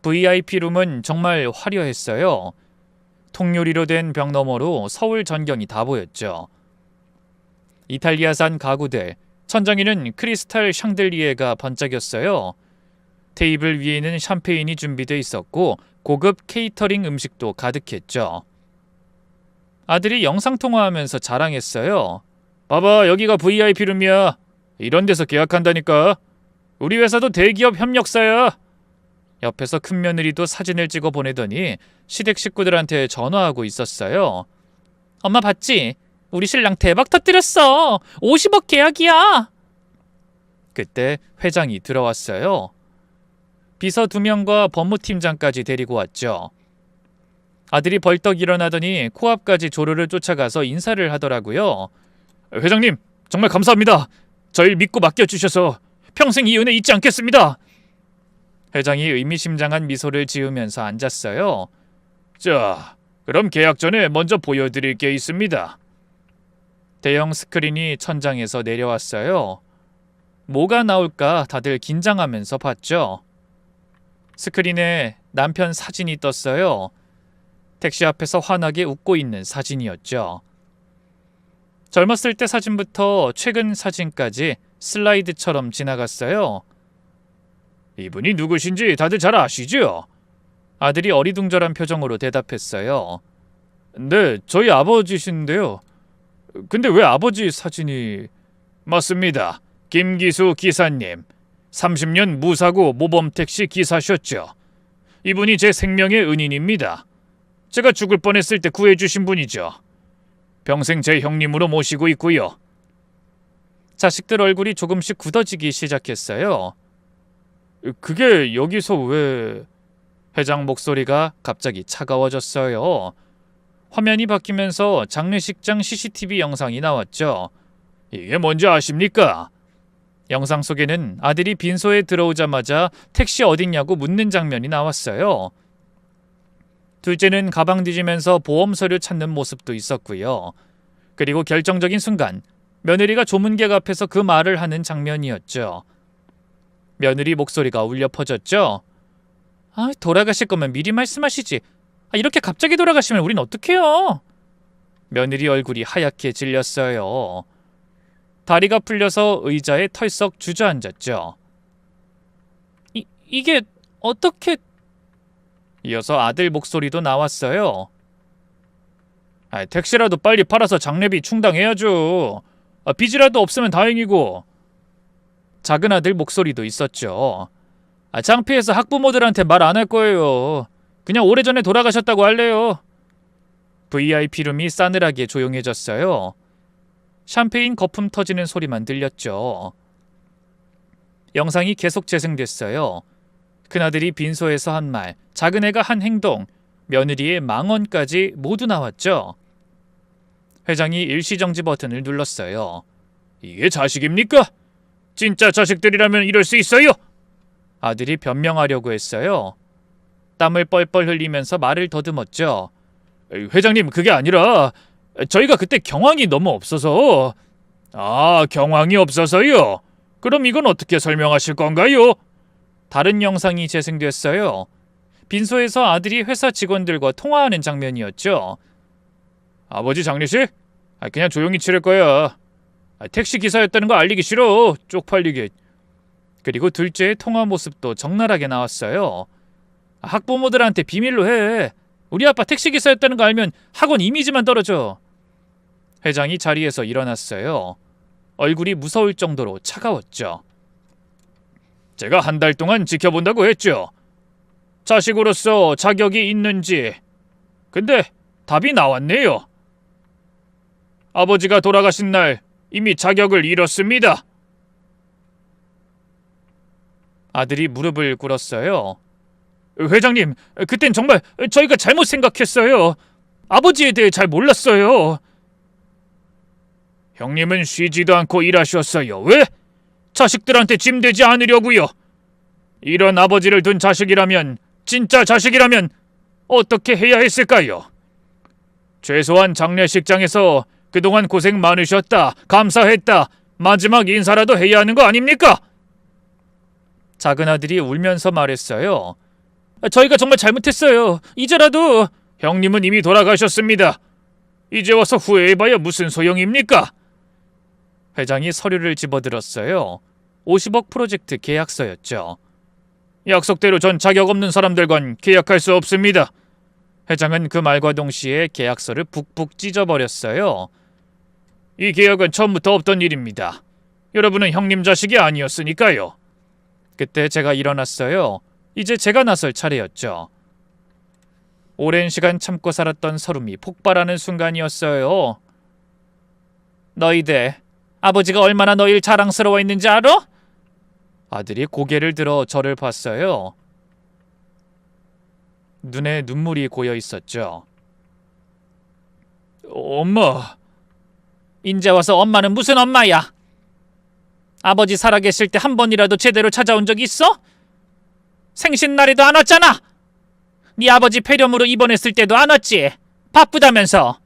VIP 룸은 정말 화려했어요. 통유리로 된 벽 너머로 서울 전경이 다 보였죠. 이탈리아산 가구들, 천장에는 크리스탈 샹들리에가 번쩍였어요. 테이블 위에는 샴페인이 준비돼 있었고 고급 케이터링 음식도 가득했죠. 아들이 영상통화하면서 자랑했어요. 봐봐, 여기가 VIP 룸이야. 이런 데서 계약한다니까. 우리 회사도 대기업 협력사야. 옆에서 큰며느리도 사진을 찍어 보내더니 시댁 식구들한테 전화하고 있었어요. 엄마 봤지? 우리 신랑 대박 터뜨렸어. 50억 계약이야. 그때 회장이 들어왔어요. 비서 2명과 법무팀장까지 데리고 왔죠. 아들이 벌떡 일어나더니 코앞까지 조르르 쫓아가서 인사를 하더라고요. 회장님, 정말 감사합니다. 저희 믿고 맡겨주셔서 평생 이 은혜 잊지 않겠습니다. 회장이 의미심장한 미소를 지으면서 앉았어요. 자, 그럼 계약 전에 먼저 보여드릴 게 있습니다. 대형 스크린이 천장에서 내려왔어요. 뭐가 나올까 다들 긴장하면서 봤죠. 스크린에 남편 사진이 떴어요. 택시 앞에서 환하게 웃고 있는 사진이었죠. 젊었을 때 사진부터 최근 사진까지 슬라이드처럼 지나갔어요. 이분이 누구신지 다들 잘 아시죠? 아들이 어리둥절한 표정으로 대답했어요. 네, 저희 아버지신데요. 근데 왜 아버지 사진이... 맞습니다. 김기수 기사님. 30년 무사고 모범택시 기사셨죠. 이분이 제 생명의 은인입니다. 제가 죽을 뻔했을 때 구해주신 분이죠. 평생 제 형님으로 모시고 있고요. 자식들 얼굴이 조금씩 굳어지기 시작했어요. 그게 여기서 왜... 회장 목소리가 갑자기 차가워졌어요. 화면이 바뀌면서 장례식장 CCTV 영상이 나왔죠. 이게 뭔지 아십니까? 영상 속에는 아들이 빈소에 들어오자마자 택시 어딨냐고 묻는 장면이 나왔어요. 둘째는 가방 뒤지면서 보험 서류 찾는 모습도 있었고요. 그리고 결정적인 순간 며느리가 조문객 앞에서 그 말을 하는 장면이었죠. 며느리 목소리가 울려 퍼졌죠. 돌아가실 거면 미리 말씀하시지. 이렇게 갑자기 돌아가시면 우린 어떡해요? 며느리 얼굴이 하얗게 질렸어요. 다리가 풀려서 의자에 털썩 주저앉았죠. 이게 어떻게... 이어서 아들 목소리도 나왔어요. 택시라도 빨리 팔아서 장례비 충당해야죠. 빚이라도 없으면 다행이고. 작은 아들 목소리도 있었죠. 창피해서 학부모들한테 말 안 할 거예요. 그냥 오래전에 돌아가셨다고 할래요. VIP 룸이 싸늘하게 조용해졌어요. 샴페인 거품 터지는 소리만 들렸죠. 영상이 계속 재생됐어요. 큰아들이 빈소에서 한 말, 작은애가 한 행동, 며느리의 망언까지 모두 나왔죠. 회장이 일시정지 버튼을 눌렀어요. 이게 자식입니까? 진짜 자식들이라면 이럴 수 있어요? 아들이 변명하려고 했어요. 땀을 뻘뻘 흘리면서 말을 더듬었죠. 회장님, 그게 아니라 저희가 그때 경황이 너무 없어서... 경황이 없어서요? 그럼 이건 어떻게 설명하실 건가요? 다른 영상이 재생됐어요. 빈소에서 아들이 회사 직원들과 통화하는 장면이었죠. 아버지 장례식? 그냥 조용히 치를 거야. 택시 기사였다는 거 알리기 싫어. 쪽팔리게. 그리고 둘째의 통화 모습도 적나라하게 나왔어요. 학부모들한테 비밀로 해. 우리 아빠 택시기사였다는 거 알면 학원 이미지만 떨어져. 회장이 자리에서 일어났어요. 얼굴이 무서울 정도로 차가웠죠. 제가 한 달 동안 지켜본다고 했죠. 자식으로서 자격이 있는지. 근데 답이 나왔네요. 아버지가 돌아가신 날 이미 자격을 잃었습니다. 아들이 무릎을 꿇었어요. 회장님, 그땐 정말 저희가 잘못 생각했어요. 아버지에 대해 잘 몰랐어요. 형님은 쉬지도 않고 일하셨어요. 왜? 자식들한테 짐되지 않으려고요. 이런 아버지를 둔 자식이라면 진짜 자식이라면 어떻게 해야 했을까요? 최소한 장례식장에서 그동안 고생 많으셨다, 감사했다, 마지막 인사라도 해야 하는 거 아닙니까? 작은 아들이 울면서 말했어요. 저희가 정말 잘못했어요. 이제라도. 형님은 이미 돌아가셨습니다. 이제 와서 후회해봐야 무슨 소용입니까? 회장이 서류를 집어들었어요. 50억 프로젝트 계약서였죠. 약속대로 전 자격 없는 사람들과는 계약할 수 없습니다. 회장은 그 말과 동시에 계약서를 북북 찢어버렸어요. 이 계약은 처음부터 없던 일입니다. 여러분은 형님 자식이 아니었으니까요. 그때 제가 일어났어요. 이제 제가 나설 차례였죠. 오랜 시간 참고 살았던 서름이 폭발하는 순간이었어요. 너희들, 아버지가 얼마나 너희를 자랑스러워했는지 알아? 아들이 고개를 들어 저를 봤어요. 눈에 눈물이 고여 있었죠. 엄마. 인제 와서 엄마는 무슨 엄마야? 아버지 살아계실 때 한 번이라도 제대로 찾아온 적 있어? 생신날에도 안 왔잖아. 네 아버지 폐렴으로 입원했을 때도 안 왔지. 바쁘다면서.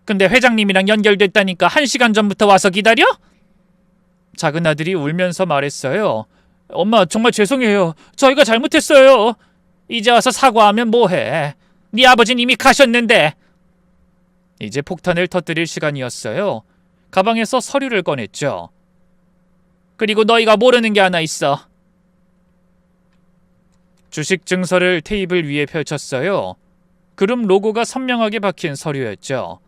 근데 회장님이랑 연결됐다니까 1시간 전부터 와서 기다려? 작은 아들이 울면서 말했어요. 엄마 정말 죄송해요. 저희가 잘못했어요. 이제 와서 사과하면 뭐해. 네 아버지는 이미 가셨는데. 이제 폭탄을 터뜨릴 시간이었어요. 가방에서 서류를 꺼냈죠. 그리고 너희가 모르는 게 하나 있어. 주식 증서를 테이블 위에 펼쳤어요. 그룹 로고가 선명하게 박힌 서류였죠.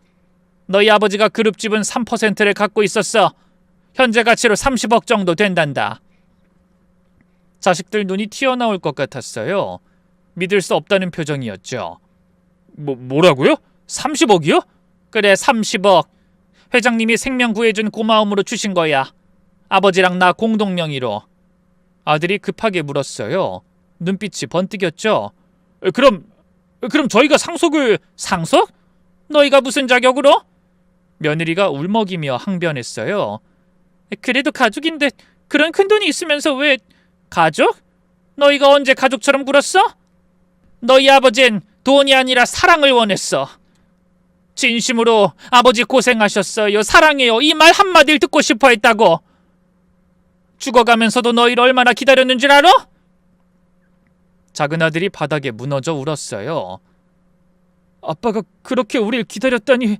너희 아버지가 그룹 지분 3%를 갖고 있었어. 현재 가치로 30억 정도 된단다. 자식들 눈이 튀어나올 것 같았어요. 믿을 수 없다는 표정이었죠. 뭐라고요? 30억이요? 그래, 30억. 회장님이 생명 구해준 고마움으로 주신 거야. 아버지랑 나 공동 명의로. 아들이 급하게 물었어요. 눈빛이 번뜩였죠. 그럼 저희가 상속을... 상속? 너희가 무슨 자격으로? 며느리가 울먹이며 항변했어요. 그래도 가족인데 그런 큰돈이 있으면서 왜... 가족? 너희가 언제 가족처럼 굴었어? 너희 아버진 돈이 아니라 사랑을 원했어. 진심으로 아버지 고생하셨어요. 사랑해요. 이 말 한마디를 듣고 싶어 했다고. 죽어가면서도 너희를 얼마나 기다렸는 줄 알아? 작은 아들이 바닥에 무너져 울었어요. 아빠가 그렇게 우릴 기다렸다니...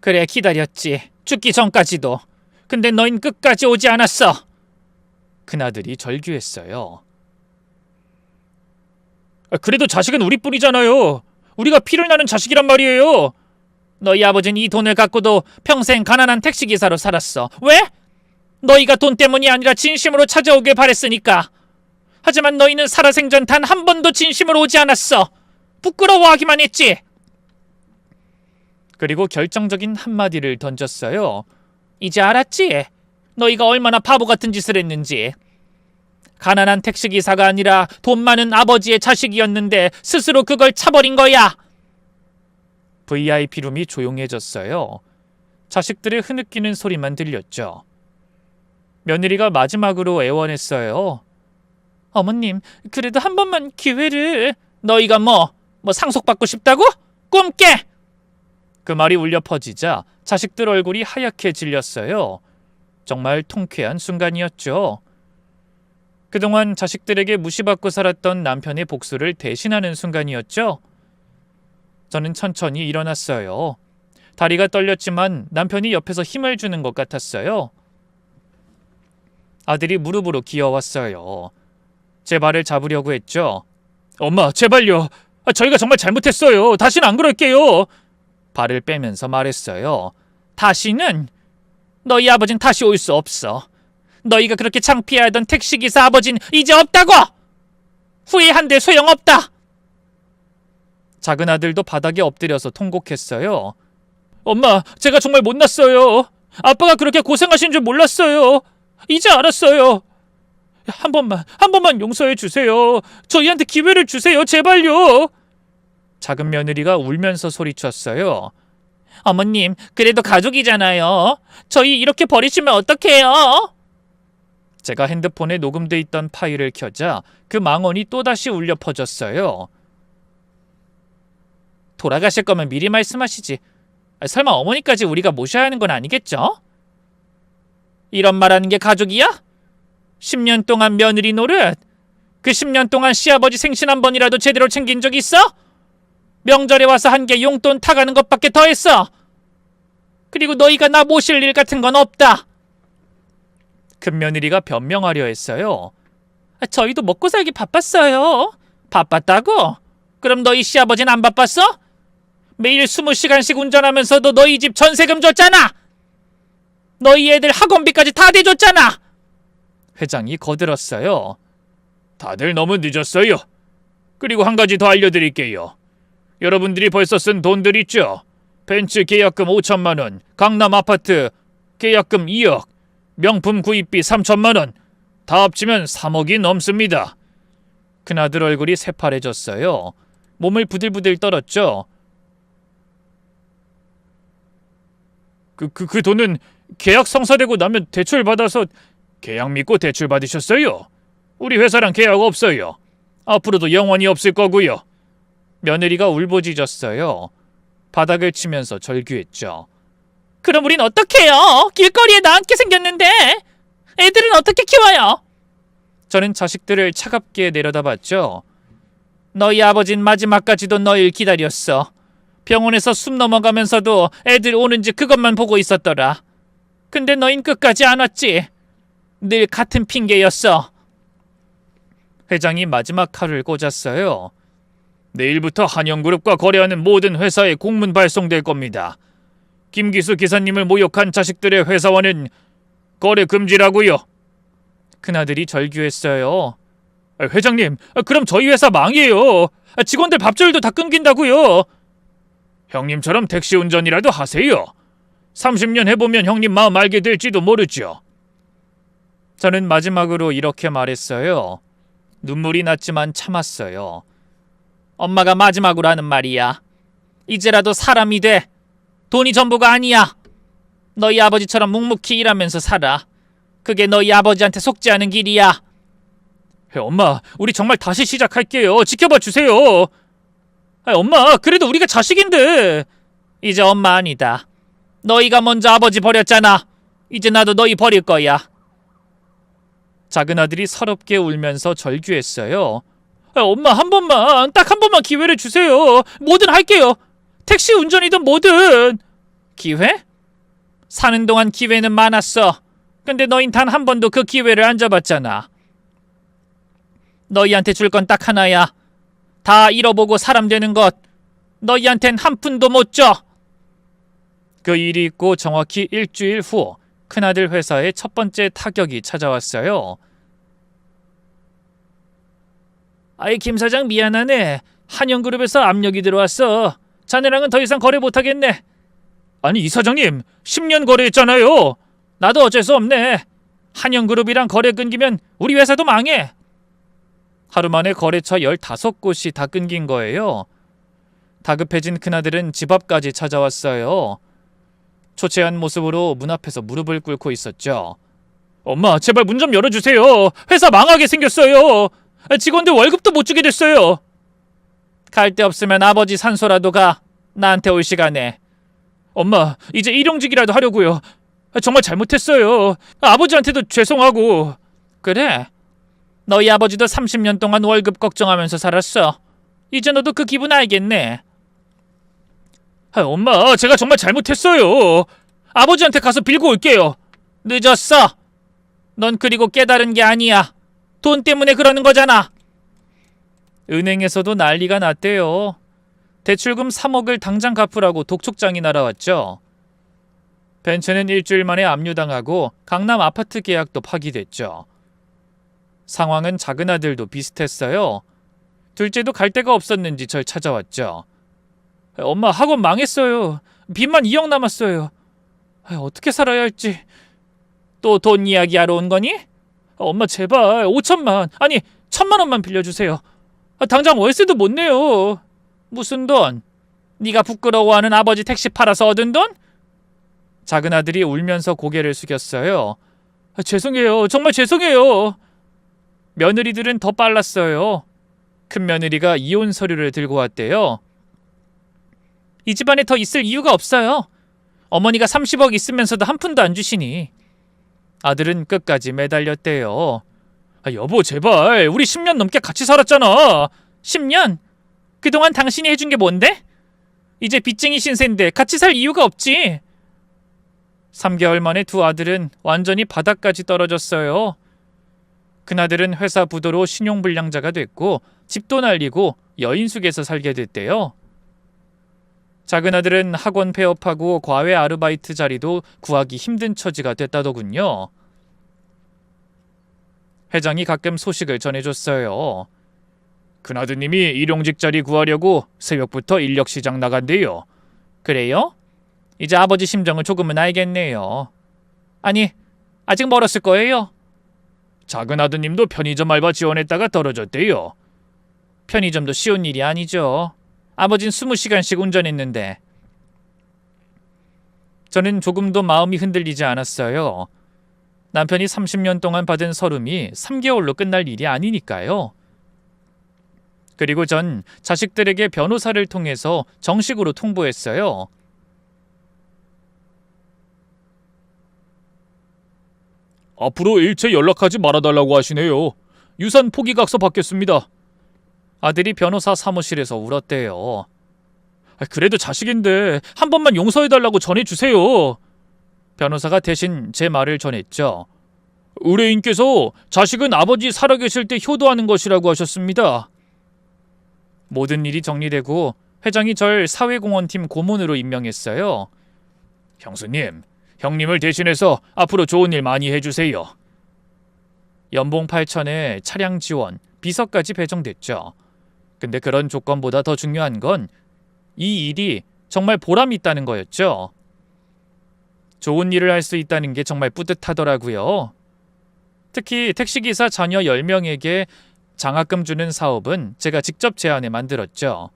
그래, 기다렸지. 죽기 전까지도. 근데 너흰 끝까지 오지 않았어. 큰아들이 절규했어요. 그래도 자식은 우리뿐이잖아요. 우리가 피를 나는 자식이란 말이에요. 너희 아버지는 이 돈을 갖고도 평생 가난한 택시기사로 살았어. 왜? 너희가 돈 때문이 아니라 진심으로 찾아오길 바랬으니까. 하지만 너희는 살아생전 단 한 번도 진심으로 오지 않았어. 부끄러워하기만 했지. 그리고 결정적인 한마디를 던졌어요. 이제 알았지? 너희가 얼마나 바보 같은 짓을 했는지. 가난한 택시기사가 아니라 돈 많은 아버지의 자식이었는데 스스로 그걸 차버린 거야. VIP룸이 조용해졌어요. 자식들의 흐느끼는 소리만 들렸죠. 며느리가 마지막으로 애원했어요. 어머님, 그래도 한 번만 기회를... 너희가 뭐 상속받고 싶다고? 꿈깨! 그 말이 울려 퍼지자 자식들 얼굴이 하얗게 질렸어요. 정말 통쾌한 순간이었죠. 그동안 자식들에게 무시받고 살았던 남편의 복수를 대신하는 순간이었죠. 저는 천천히 일어났어요. 다리가 떨렸지만 남편이 옆에서 힘을 주는 것 같았어요. 아들이 무릎으로 기어왔어요. 제 발을 잡으려고 했죠. 엄마, 제발요. 저희가 정말 잘못했어요. 다시는 안 그럴게요. 발을 빼면서 말했어요. 다시는? 너희 아버진 다시 올 수 없어. 너희가 그렇게 창피해하던 택시기사 아버진 이제 없다고! 후회한데 소용없다! 작은 아들도 바닥에 엎드려서 통곡했어요. 엄마, 제가 정말 못났어요. 아빠가 그렇게 고생하신 줄 몰랐어요. 이제 알았어요. 한 번만 용서해 주세요. 저희한테 기회를 주세요. 제발요. 작은 며느리가 울면서 소리쳤어요. 어머님, 그래도 가족이잖아요. 저희 이렇게 버리시면 어떡해요? 제가 핸드폰에 녹음돼 있던 파일을 켜자 그 망언이 또다시 울려 퍼졌어요. 돌아가실 거면 미리 말씀하시지. 설마 어머니까지 우리가 모셔야 하는 건 아니겠죠? 이런 말하는 게 가족이야? 10년 동안 며느리 노릇? 그 10년 동안 시아버지 생신 한 번이라도 제대로 챙긴 적 있어? 명절에 와서 한 게 용돈 타가는 것밖에 더 했어. 그리고 너희가 나 모실 일 같은 건 없다. 큰며느리가 변명하려 했어요. 저희도 먹고 살기 바빴어요. 바빴다고? 그럼 너희 시아버지는 안 바빴어? 매일 20시간씩 운전하면서도 너희 집 전세금 줬잖아. 너희 애들 학원비까지 다 대줬잖아. 회장이 거들었어요. 다들 너무 늦었어요. 그리고 한 가지 더 알려드릴게요. 여러분들이 벌써 쓴 돈들 있죠? 벤츠 계약금 5천만 원, 강남 아파트 계약금 2억, 명품 구입비 3천만 원, 다 합치면 3억이 넘습니다. 큰아들 얼굴이 새파래졌어요. 몸을 부들부들 떨었죠. 그 돈은 계약 성사되고 나면 대출 받아서 계약 믿고 대출 받으셨어요? 우리 회사랑 계약 없어요. 앞으로도 영원히 없을 거고요. 며느리가 울부짖었어요. 바닥을 치면서 절규했죠. 그럼 우린 어떡해요? 길거리에 나앉게 생겼는데 애들은 어떻게 키워요? 저는 자식들을 차갑게 내려다봤죠. 너희 아버진 마지막까지도 너희를 기다렸어. 병원에서 숨 넘어가면서도 애들 오는지 그것만 보고 있었더라. 근데 너흰 끝까지 안 왔지. 늘 같은 핑계였어. 회장이 마지막 칼을 꽂았어요. 내일부터 한영그룹과 거래하는 모든 회사에 공문 발송될 겁니다. 김기수 기사님을 모욕한 자식들의 회사와는 거래 금지라고요. 큰아들이 절규했어요. 회장님, 그럼 저희 회사 망해요. 직원들 밥줄도 다 끊긴다고요. 형님처럼 택시 운전이라도 하세요. 30년 해보면 형님 마음 알게 될지도 모르죠. 저는 마지막으로 이렇게 말했어요. 눈물이 났지만 참았어요. 엄마가 마지막으로 하는 말이야. 이제라도 사람이 돼. 돈이 전부가 아니야. 너희 아버지처럼 묵묵히 일하면서 살아. 그게 너희 아버지한테 속지 않은 길이야. 엄마, 우리 정말 다시 시작할게요. 지켜봐 주세요. 엄마, 그래도 우리가 자식인데. 이제 엄마 아니다. 너희가 먼저 아버지 버렸잖아. 이제 나도 너희 버릴 거야. 작은 아들이 서럽게 울면서 절규했어요. 엄마, 한 번만, 딱 한 번만 기회를 주세요. 뭐든 할게요. 택시 운전이든 뭐든. 기회? 사는 동안 기회는 많았어. 근데 너흰 단 한 번도 그 기회를 안 잡았잖아. 너희한테 줄 건 딱 하나야. 다 잃어보고 사람 되는 것. 너희한텐 한 푼도 못 줘. 그 일이 있고 정확히 일주일 후 큰아들 회사에 첫 번째 타격이 찾아왔어요. 아이, 김 사장 미안하네. 한영그룹에서 압력이 들어왔어. 자네랑은 더 이상 거래 못하겠네. 아니, 이 사장님 10년 거래했잖아요. 나도 어쩔 수 없네. 한영그룹이랑 거래 끊기면 우리 회사도 망해. 하루 만에 거래처 15곳이 다 끊긴 거예요. 다급해진 큰아들은 집 앞까지 찾아왔어요. 초췌한 모습으로 문 앞에서 무릎을 꿇고 있었죠. 엄마, 제발 문 좀 열어주세요. 회사 망하게 생겼어요. 직원들 월급도 못 주게 됐어요. 갈 데 없으면 아버지 산소라도 가. 나한테 올 시간에. 엄마, 이제 일용직이라도 하려고요. 정말 잘못했어요. 아버지한테도 죄송하고. 그래? 너희 아버지도 30년 동안 월급 걱정하면서 살았어. 이제 너도 그 기분 알겠네. 엄마, 제가 정말 잘못했어요. 아버지한테 가서 빌고 올게요. 늦었어. 넌 그리고 깨달은 게 아니야. 돈 때문에 그러는 거잖아. 은행에서도 난리가 났대요. 대출금 3억을 당장 갚으라고 독촉장이 날아왔죠. 벤츠는 일주일 만에 압류당하고 강남 아파트 계약도 파기됐죠. 상황은 작은 아들도 비슷했어요. 둘째도 갈 데가 없었는지 절 찾아왔죠. 엄마, 학원 망했어요. 빚만 2억 남았어요. 어떻게 살아야 할지. 또 돈 이야기하러 온 거니? 엄마, 제발 5천만, 아니 1,000만 원만 빌려주세요. 당장 월세도 못 내요. 무슨 돈? 네가 부끄러워하는 아버지 택시 팔아서 얻은 돈? 작은 아들이 울면서 고개를 숙였어요. 죄송해요. 정말 죄송해요. 며느리들은 더 빨랐어요. 큰 며느리가 이혼 서류를 들고 왔대요. 이 집안에 더 있을 이유가 없어요. 어머니가 30억 있으면서도 한 푼도 안 주시니. 아들은 끝까지 매달렸대요. 여보 제발, 우리 10년 넘게 같이 살았잖아. 10년? 그동안 당신이 해준 게 뭔데? 이제 빚쟁이 신세인데 같이 살 이유가 없지. 3개월 만에 두 아들은 완전히 바닥까지 떨어졌어요. 큰아들은 회사 부도로 신용불량자가 됐고 집도 날리고 여인숙에서 살게 됐대요. 작은아들은 학원 폐업하고 과외 아르바이트 자리도 구하기 힘든 처지가 됐다더군요. 회장이 가끔 소식을 전해줬어요. 큰아드님이 일용직 자리 구하려고 새벽부터 인력시장 나간대요. 그래요? 이제 아버지 심정을 조금은 알겠네요. 아니, 아직 멀었을 거예요. 작은아드님도 편의점 알바 지원했다가 떨어졌대요. 편의점도 쉬운 일이 아니죠. 아버진 20시간씩 운전했는데. 저는 조금도 마음이 흔들리지 않았어요. 남편이 30년 동안 받은 서름이 3개월로 끝날 일이 아니니까요. 그리고 전 자식들에게 변호사를 통해서 정식으로 통보했어요. 앞으로 일체 연락하지 말아달라고 하시네요. 유산 포기각서 받겠습니다. 아들이 변호사 사무실에서 울었대요. 그래도 자식인데 한 번만 용서해달라고 전해주세요. 변호사가 대신 제 말을 전했죠. 의뢰인께서 자식은 아버지 살아계실 때 효도하는 것이라고 하셨습니다. 모든 일이 정리되고 회장이 절 사회공헌팀 고문으로 임명했어요. 형수님, 형님을 대신해서 앞으로 좋은 일 많이 해주세요. 연봉 8천에 차량 지원, 비서까지 배정됐죠. 근데 그런 조건보다 더 중요한 건 이 일이 정말 보람이 있다는 거였죠. 좋은 일을 할 수 있다는 게 정말 뿌듯하더라고요. 특히 택시기사 자녀 10명에게 장학금 주는 사업은 제가 직접 제안해 만들었죠.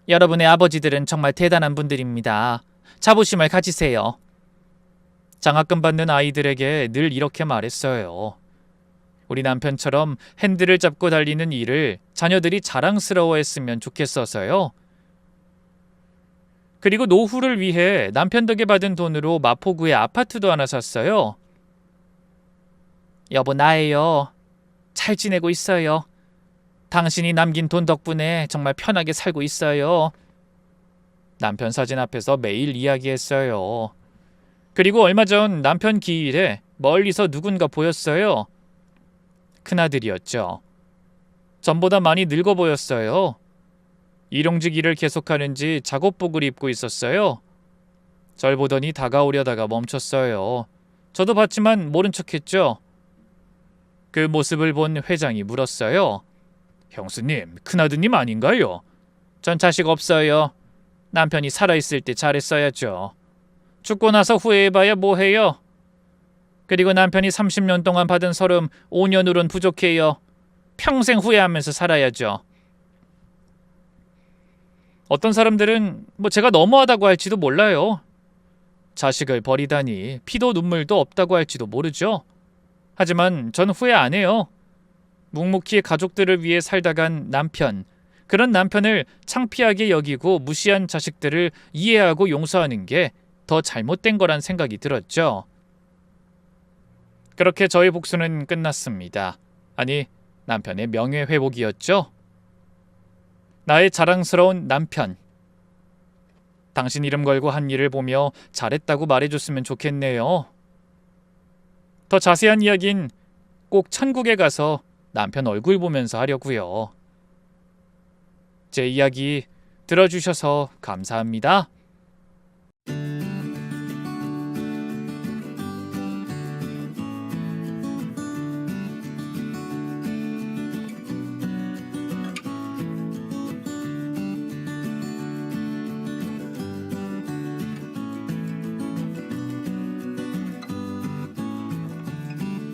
여러분의 아버지들은 정말 대단한 분들입니다. 자부심을 가지세요. 장학금 받는 아이들에게 늘 이렇게 말했어요. 우리 남편처럼 핸들을 잡고 달리는 일을 자녀들이 자랑스러워했으면 좋겠어서요. 그리고 노후를 위해 남편 덕에 받은 돈으로 마포구에 아파트도 하나 샀어요. 여보 나예요. 잘 지내고 있어요. 당신이 남긴 돈 덕분에 정말 편하게 살고 있어요. 남편 사진 앞에서 매일 이야기했어요. 그리고 얼마 전 남편 기일에 멀리서 누군가 보였어요. 큰아들이었죠. 전보다 많이 늙어 보였어요. 일용직 일을 계속하는지 작업복을 입고 있었어요. 절 보더니 다가오려다가 멈췄어요. 저도 봤지만 모른 척했죠. 그 모습을 본 회장이 물었어요. 형수님, 큰아드님 아닌가요? 전 자식 없어요. 남편이 살아있을 때 잘했어야죠. 죽고 나서 후회해봐야 뭐해요. 그리고 남편이 30년 동안 받은 서름 5년으론 부족해요. 평생 후회하면서 살아야죠. 어떤 사람들은 제가 너무하다고 할지도 몰라요. 자식을 버리다니 피도 눈물도 없다고 할지도 모르죠. 하지만 전 후회 안 해요. 묵묵히 가족들을 위해 살다간 남편, 그런 남편을 창피하게 여기고 무시한 자식들을 이해하고 용서하는 게 더 잘못된 거란 생각이 들었죠. 그렇게 저의 복수는 끝났습니다. 아니, 남편의 명예회복이었죠. 나의 자랑스러운 남편. 당신 이름 걸고 한 일을 보며 잘했다고 말해줬으면 좋겠네요. 더 자세한 이야기는 꼭 천국에 가서 남편 얼굴 보면서 하려고요. 제 이야기 들어주셔서 감사합니다.